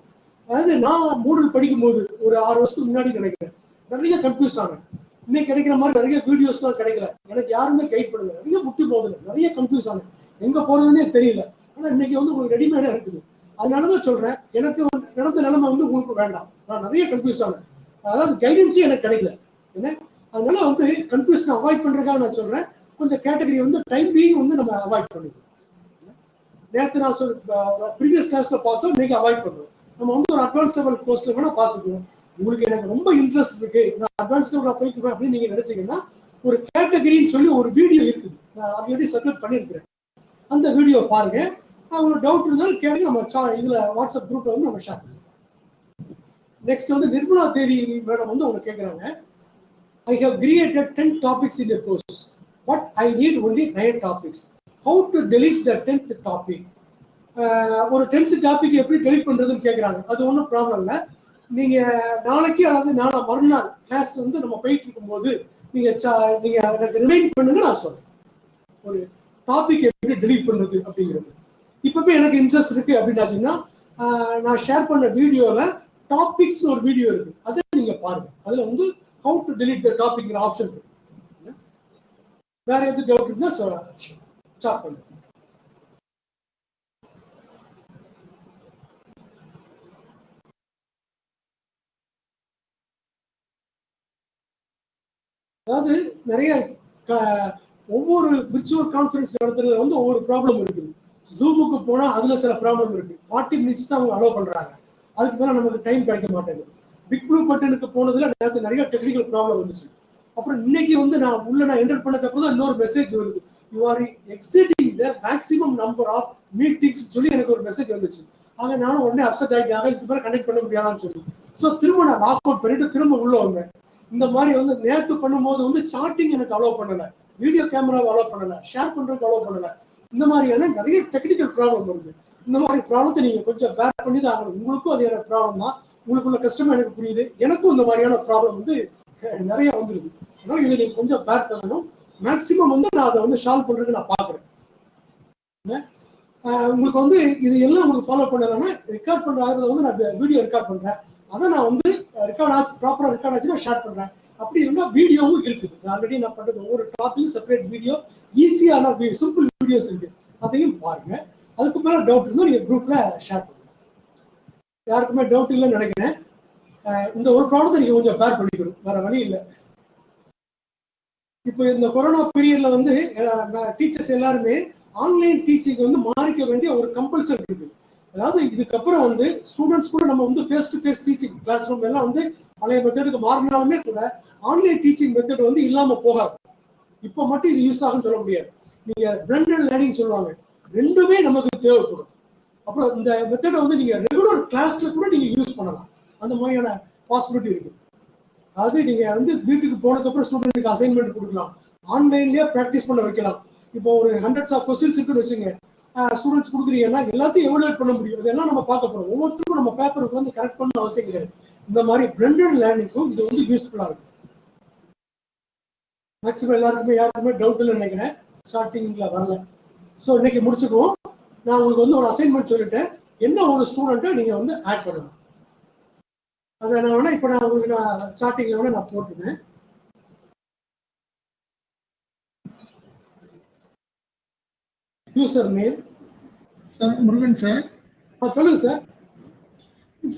[SPEAKER 1] அதாவது நான் மூடல் படிக்கும் போது ஒரு 6 வருஷத்துக்கு முன்னாடி நினைக்கிறேன், நிறைய கன்ஃபியூஸ் ஆனேன். இன்னைக்கு கிடைக்கிற மாதிரி நிறைய வீடியோஸ்லாம் கிடைக்கல, எனக்கு யாருமே கைட் பண்ணுங்க, நிறைய முட்டி போகுது, நிறைய கன்ஃபியூஸ் ஆனேன், எங்க போறதுன்னே தெரியல. ஆனா இன்னைக்கு வந்து உங்களுக்கு ரெடிமேடா இருக்குது. அதனாலதான் சொல்றேன், எனக்கு நடந்த நிலைமை வந்து உங்களுக்கு வேண்டாம். நான் நிறைய கன்ஃபியூஸ் ஆனேன், அதாவது கைடன்ஸே எனக்கு கிடைக்கல. என்ன அதனால வந்து கன்ஃபியூஷன் அவாய்ட் பண்றதுக்காக நான் சொல்றேன், கொஞ்சம் கேட்டகரி வந்து டைம் பீயிங் வந்து நம்ம அவாய்ட் பண்ணிடுவோம். நேற்று நான் ப்ரீவியஸ் கிளாஸ்ல பார்த்தோம், இன்னைக்கு அவாய்ட் பண்ணுவோம். நம்ம வந்து ஒரு அட்வான்ஸ் லெவல் கோர்ஸ்ல வேணா பார்த்துக்குவோம். உங்களுக்கு எனக்கு ரொம்ப இன்ட்ரெஸ்ட் இருக்கு, நான் அட்வான்ஸ் லெவல் போய்க்குவேன் அப்படின்னு நீங்க நினைச்சீங்கன்னா, ஒரு கேட்டகரின்னு சொல்லி ஒரு வீடியோ இருக்குது, நான் ஆல்ரெடி சப்மிட் பண்ணியிருக்கிறேன். அந்த வீடியோ பாருங்க. அவங்களுக்கு டவுட் இருந்தாலும் கேளுங்க, நம்ம இதுல வாட்ஸ்அப் குரூப்ல வந்து நம்ம ஷேர் பண்ணுவோம். நெக்ஸ்ட் வந்து நிர்மலா தேவி மேடம் வந்து அவங்க கேட்குறாங்க, I have created 10 topics in a course, but I need only 9 topics. How to delete the 10th topic? ஒரு 10th டாபிக் எப்படி டெலிட் பண்றதுன்னு கேட்குறாங்க. அது ஒன்றும் ப்ராப்ளம் இல்லை. நீங்க நாளைக்கு அல்லது நாளை மறுநாள் கிளாஸ் வந்து நம்ம போயிட்டு இருக்கும்போது நீங்க எனக்கு ரிமைண்ட் பண்ணுங்க, நான் சொல்றேன் ஒரு டாபிக் எப்படி டெலிட் பண்றது அப்படிங்கிறது. இப்பவே எனக்கு இன்ட்ரெஸ்ட் இருக்கு அப்படின்னாச்சுன்னா, நான் ஷேர் பண்ண வீடியோல டாபிக்ஸ் ஒரு வீடியோ இருக்கு, அதை நீங்க பாருங்க. அதுல வந்து how to delete the topic option இருக்கு. வேற எது டவுட் இருந்தா ஸ்டார்ட் பண்ணுங்க. அதாவது நிறைய ஒவ்வொரு விர்ச்சுவல் கான்ஃபரன்ஸ் நடத்துறதுல வந்து ஒவ்வொரு ப்ராப்ளம் இருக்குது. ஜூமுக்கு போனா அதுல சில ப்ராப்ளம் இருக்கு. 40 மினிட்ஸ் தான் அவங்க அலோவ் பண்றாங்க, அதுக்கு மேல நமக்கு டைம் கிடைக்க மாட்டேங்குது. பிக் ப்ளூ பட்டனுக்கு போனதுல நேற்று நிறைய டெக்னிக்கல் ப்ராப்ளம் வந்துச்சு. அப்புறம் இன்னைக்கு வந்து நான் என்டர் பண்ணதுக்கு அப்புறம் தான் இன்னொரு மெசேஜ் வருது, you are exceeding the maximum number of meetings சொல்லி எனக்கு ஒரு மெசேஜ் வந்துச்சு. ஆக நானும் உடனே அப்செட் ஆகிட்டாங்க, இதுக்கு மேலே கனெக்ட் பண்ண முடியாதான்னு சொல்லி. ஸோ திரும்ப நான் லாக் அவுட் பண்ணிட்டு திரும்ப உள்ள வந்தேன். இந்த மாதிரி வந்து நேற்று பண்ணும்போது வந்து சாட்டிங் எனக்கு அலோவ் பண்ணல, வீடியோ கேமராவை அலோவ் பண்ணல, ஷேர் பண்றதுக்கு அலோவ் பண்ணல. இந்த மாதிரியான நிறைய டெக்னிக்கல் ப்ராப்ளம் வருது. இந்த மாதிரி ப்ராப்ளத்தை நீங்க கொஞ்சம் பேர் பண்ணி தான் ஆகணும். உங்களுக்கும் அது எனக்கு ப்ராப்ளம் தான், உங்களுக்குள்ள கஷ்டமா எனக்கு புரியுது, எனக்கும் இந்த மாதிரியான ப்ராப்ளம் வந்து நிறைய வந்துருது. அதனால இதை நீங்க கொஞ்சம் பேர் பண்ணணும். மேக்சிமம் வந்து நான் அதை வந்து சால்வ் பண்றதுக்கு நான் பாக்குறேன். உங்களுக்கு வந்து இது எல்லாம் உங்களுக்கு ஃபாலோ பண்ணலன்னா ரெக்கார்ட் பண்றத வந்து நான் வீடியோ ரெக்கார்ட் பண்றேன், அதை நான் வந்து ப்ராப்பரா ரெக்கார்ட் ஆச்சு நான் ஷேர் பண்றேன். அப்படி இருந்தா வீடியோவும் இருக்குது, ஆல்ரெடி நான் பண்றது ஒவ்வொரு டாபிக் செப்பரேட் வீடியோ, ஈஸியான சிம்பிள் வீடியோஸ் இருக்கு, அதையும் பாருங்க. அதுக்கு மேல டவுட் இருந்தா நீங்க குரூப்ல ஷேர் பண்ணுங்க. யாருக்குமே டவுட் இல்லைன்னு நினைக்கிறேன். இந்த ஒரு ப்ராப்ளத்தை நீங்க கொஞ்சம் பேர் பண்ணிக்கணும், வேற வழி இல்லை. இப்போ இந்த கொரோனா பீரியட்ல வந்து டீச்சர்ஸ் எல்லாருமே ஆன்லைன் டீச்சிங் வந்து மாறிக்க வேண்டிய ஒரு கம்பல்சரி இருக்கு. அதாவது இதுக்கப்புறம் வந்து ஸ்டூடெண்ட்ஸ் கூட நம்ம வந்து face to face teaching classroom எல்லாம் வந்து பழைய மெத்தடுக்கு மாறினாலுமே கூட ஆன்லைன் டீச்சிங் மெத்தட் வந்து இல்லாம போகாது. இப்போ மட்டும் இது யூஸ் ஆகும்னு சொல்ல முடியாது. நீங்க பிளண்டட் லேர்னிங் சொல்லுவாங்க, ரெண்டுமே நமக்கு தேவைப்படும். அப்புறம் இந்த மெத்தடை வந்து நீங்க ரெகுலர் கிளாஸ்ல கூட நீங்க யூஸ் பண்ணலாம், அந்த மாதிரியான பாசிபிலிட்டி இருக்குது. அது நீங்க வந்து வீட்டுக்கு போனதுக்கப்புறம் ஸ்டூடெண்ட்டுக்கு அசைன்மெண்ட் கொடுக்கலாம், ஆன்லைன்லயே ப்ராக்டிஸ் பண்ண வைக்கலாம். இப்போ ஒரு ஹண்ட்ரட்ஸ் ஆஃப் கொஸ்டின்ஸ் இருக்குன்னு வச்சுங்க, ஸ்டூடெண்ட்ஸ் கொடுக்குறீங்கன்னா எல்லாத்தையும் எவாலுவேட் பண்ண முடியும். இதெல்லாம் நம்ம பார்க்க போறோம். ஒவ்வொருத்தருக்கும் நம்ம பேப்பருக்கு வந்து கரெக்ட் பண்ண அவசியம் கிடையாது. இந்த மாதிரி பிளண்டட் லேர்னிங்கும் இது வந்து யூஸ்ஃபுல்லா இருக்கும். மேக்ஸிமம் யாருக்குமே டவுட் இல்லைன்னு நினைக்கிறேன், ஸ்டார்டிங்ல வரல. ஸோ இன்னைக்கு முடிச்சுக்குவோம். நான் உங்களுக்கு வந்து ஒரு அசைன்மெண்ட் சொல்லிட்டேன், என்ன ஒரு ஸ்டூடெண்ட்டை நீங்க வந்து ஆட் பண்ணணும். அதை நான் வேணா இப்போ நான் உங்களுக்கு நான் சார்ட்டிங்ல வேணா நான் போட்டுருந்தேன். User name
[SPEAKER 3] sir Murugan sir.
[SPEAKER 1] சொல்லுங்க சார்.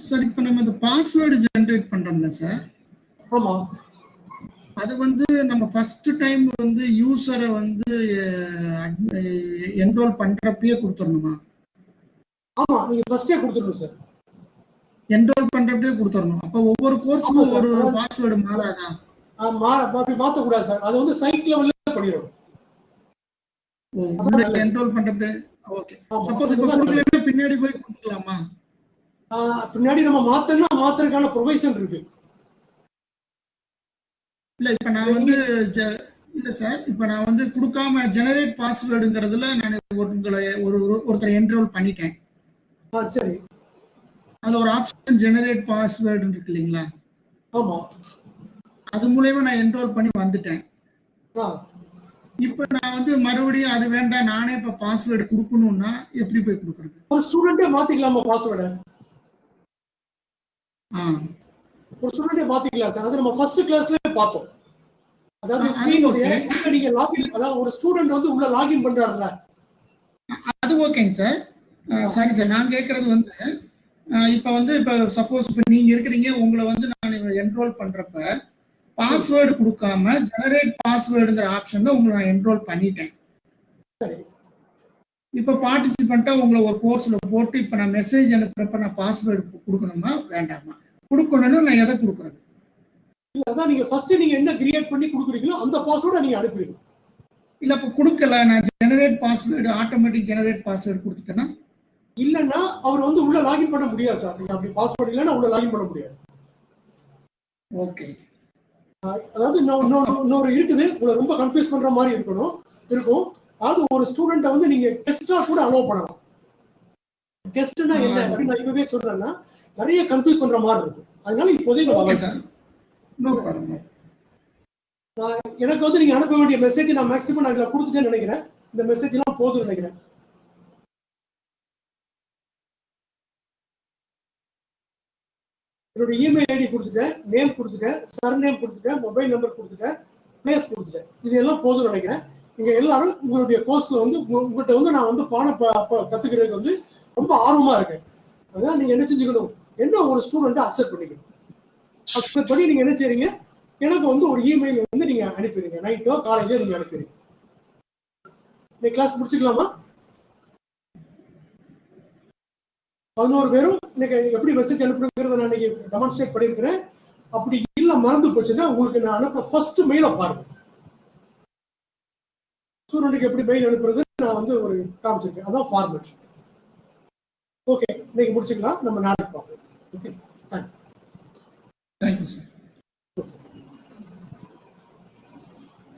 [SPEAKER 3] சார் இப்போ நம்ம இந்த பாஸ்வேர்டு ஜெனரேட் பண்றோம்ல சார்.
[SPEAKER 1] ஆமா,
[SPEAKER 3] அது வந்து நம்ம ஃபர்ஸ்ட் டைம் வந்து யூசரை வந்து என்ரோல் பண்றப்பயே கொடுத்துடணுமா?
[SPEAKER 1] ஆமா, நீங்க ஃபர்ஸ்டே கொடுத்துடணும் சார்.
[SPEAKER 3] என்ரோல் பண்றப்பயே கொடுத்துடணும். அப்போ ஒவ்வொரு கோர்ஸுக்கும் ஒரு பாஸ்வேர்டு மாறாதா?
[SPEAKER 1] அப்படி மாற்றக்கூடாது சார். அது வந்து சைட் லெவல்ல பண்ணிடும்.
[SPEAKER 3] என்ரோல் பண்றப்ப ஓகே. சப்போஸ் இப்போ கொடுக்கலன்னா பின்னாடி போய் கொடுத்துக்கலாமா?
[SPEAKER 1] பின்னாடி நம்ம மாத்துறதுக்கான ப்ரொவிஷன் இருக்கு.
[SPEAKER 3] இல்ல இப்ப நான் வந்து இல்ல சார், இப்ப நான் வந்து கொடுக்காம ஜெனரேட் பாஸ்வேர்டுங்கிறதுல நான் உங்களை ஒருத்தரை என்ரோல் பண்ணிட்டேன்.
[SPEAKER 1] சரி,
[SPEAKER 3] அதுல ஒரு ஆப்ஷன் ஜெனரேட் பாஸ்வேர்டு இருக்கு இல்லைங்களா?
[SPEAKER 1] ஆமா,
[SPEAKER 3] அது மூலமா நான் என்ரோல் பண்ணி வந்துட்டேன். இப்ப நான் வந்து மறுபடியும் அது வேண்டாம், நானே இப்ப பாஸ்வேர்டு கொடுக்கணும்னா எப்படி போய் கொடுக்கறது?
[SPEAKER 1] ஒரு ஸ்டூடெண்டே மாத்திக்கலாமா பாஸ்வேர்டை? ஒரு ஸ்டூடெண்டே மாத்திக்கலாம் சார். அது நம்ம ஃபர்ஸ்ட் கிளாஸ்லயே பார்த்தோம். அதாவது ஸ்கிரீனுடைய நீங்க லாகின், அதாவது ஒரு ஸ்டூடெண்ட் வந்து உள்ள லாகின் பண்றாருல,
[SPEAKER 3] அது ஓகேங்க சார். சாரி சார், நான் கேக்குறது வந்து இப்ப சப்போஸ் இப்ப நீங்க இருக்கிறீங்க, உங்களை வந்து நான் என்ரோல் பண்றப்ப பாஸ்வேர்டு கொடுக்காம ஜெனரேட் பாஸ்வேர்டுங்கிற ஆப்ஷன்ல உங்களை நான் என்ரோல் பண்ணிட்டேன்.
[SPEAKER 1] சரி,
[SPEAKER 3] இப்ப பார்ட்டிசிபெண்டா உங்களை ஒரு கோர்ஸ்ல போட்டு இப்ப நான் மெசேஜ் அனுப்புறப்ப நான் பாஸ்வேர்டு கொடுக்கணுமா வேண்டாமா? கொடுக்கணும்னா நான் எதை கொடுக்கறது?
[SPEAKER 1] இல்ல, அதான் நீங்க ஃபர்ஸ்ட் நீங்க என்ன கிரியேட் பண்ணி கொடுக்குறீங்களோ அந்த பாஸ்வேர்டை நீங்க அனுப்புறீங்க.
[SPEAKER 3] இல்ல இப்ப கொடுக்கல, நான் generate password automatic generate password கொடுத்துட்டேன்னா
[SPEAKER 1] இல்லன்னா அவர் வந்து உள்ள லாகின் பண்ண முடியாது சார். நீங்க அப்படி பாஸ்வேர்ட் இல்லன்னா உள்ள லாகின் பண்ண முடியாது.
[SPEAKER 3] ஓகே.
[SPEAKER 1] அதாவது இன்னொரு இருக்குது, உங்களை ரொம்ப கன்ஃபியூஸ் பண்ற மாதிரி இருக்கும். அதாவது ஒரு ஸ்டூடெண்ட்டை வந்து நீங்க டெஸ்டா கூட அலோவ் பண்ணலாம். டெஸ்ட்னா என்ன அப்படின்னு நான் இப்பவே சொல்றேன்னா நிறைய கன்ஃபியூஸ் பண்ற மாதிரி இருக்கும். அதனால இப்போதைக்கு எனக்கு வந்து நீங்க அனுப்ப வேண்டிய மெசேஜ் நான் மேக்ஸிமம் நான் இதுல கொடுத்துட்டேன்னு நினைக்கிறேன். இந்த மெசேஜ் எல்லாம் போதும்னு நினைக்கிறேன். என்னோட இமெயில் ஐடி கொடுத்துட்டேன், நேம் கொடுத்துட்டேன், சர் நேம் கொடுத்துட்டேன், மொபைல் நம்பர் கொடுத்துட்டேன், பிளேஸ் கொடுத்துட்டேன். இது எல்லாம் போதும்னு நினைக்கிறேன். நீங்க எல்லாரும் உங்களுடைய கோர்ஸ்ல வந்து உங்கள்கிட்ட வந்து நான் வந்து பாடம் கத்துக்கிறதுக்கு வந்து ரொம்ப ஆர்வமா இருக்கேன். அதனால நீங்க என்ன செஞ்சுக்கணும், என்ன ஒரு ஸ்டூடெண்ட்டை அக்செப்ட் பண்ணிக்கணும். அக்செப்ட் பண்ணி நீங்க என்ன செய்றீங்க, எனக்கு வந்து ஒரு இமெயில் வந்து நீங்க அனுப்பிடுங்க. நைட்டோ காலையிலோ நீங்க அனுப்பிடுங்க. இந்த கிளாஸ் முடிச்சுக்கலாமா? 11 பேரும் இன்னைக்கு எப்படி மெசேஜ் அனுப்புறதுங்கிறத நான் இன்னைக்கு டெமான்ஸ்ட்ரேட் பண்ணியிருக்கிறேன். அப்படி இல்ல மறந்து போச்சுன்னா உங்களுக்கு நான் அனுப்ப ஃபர்ஸ்ட் மெயிலை பாருங்க. ஸ்டூடெண்ட்டுக்கு எப்படி மெயில் அனுப்புறது நான் வந்து ஒரு காமிச்சிருக்கேன். அதான் ஃபார்மேட். ஓகே, இன்னைக்கு முடிச்சுக்கலாம். நம்ம நாளைக்கு பார்ப்போம். ஓகே.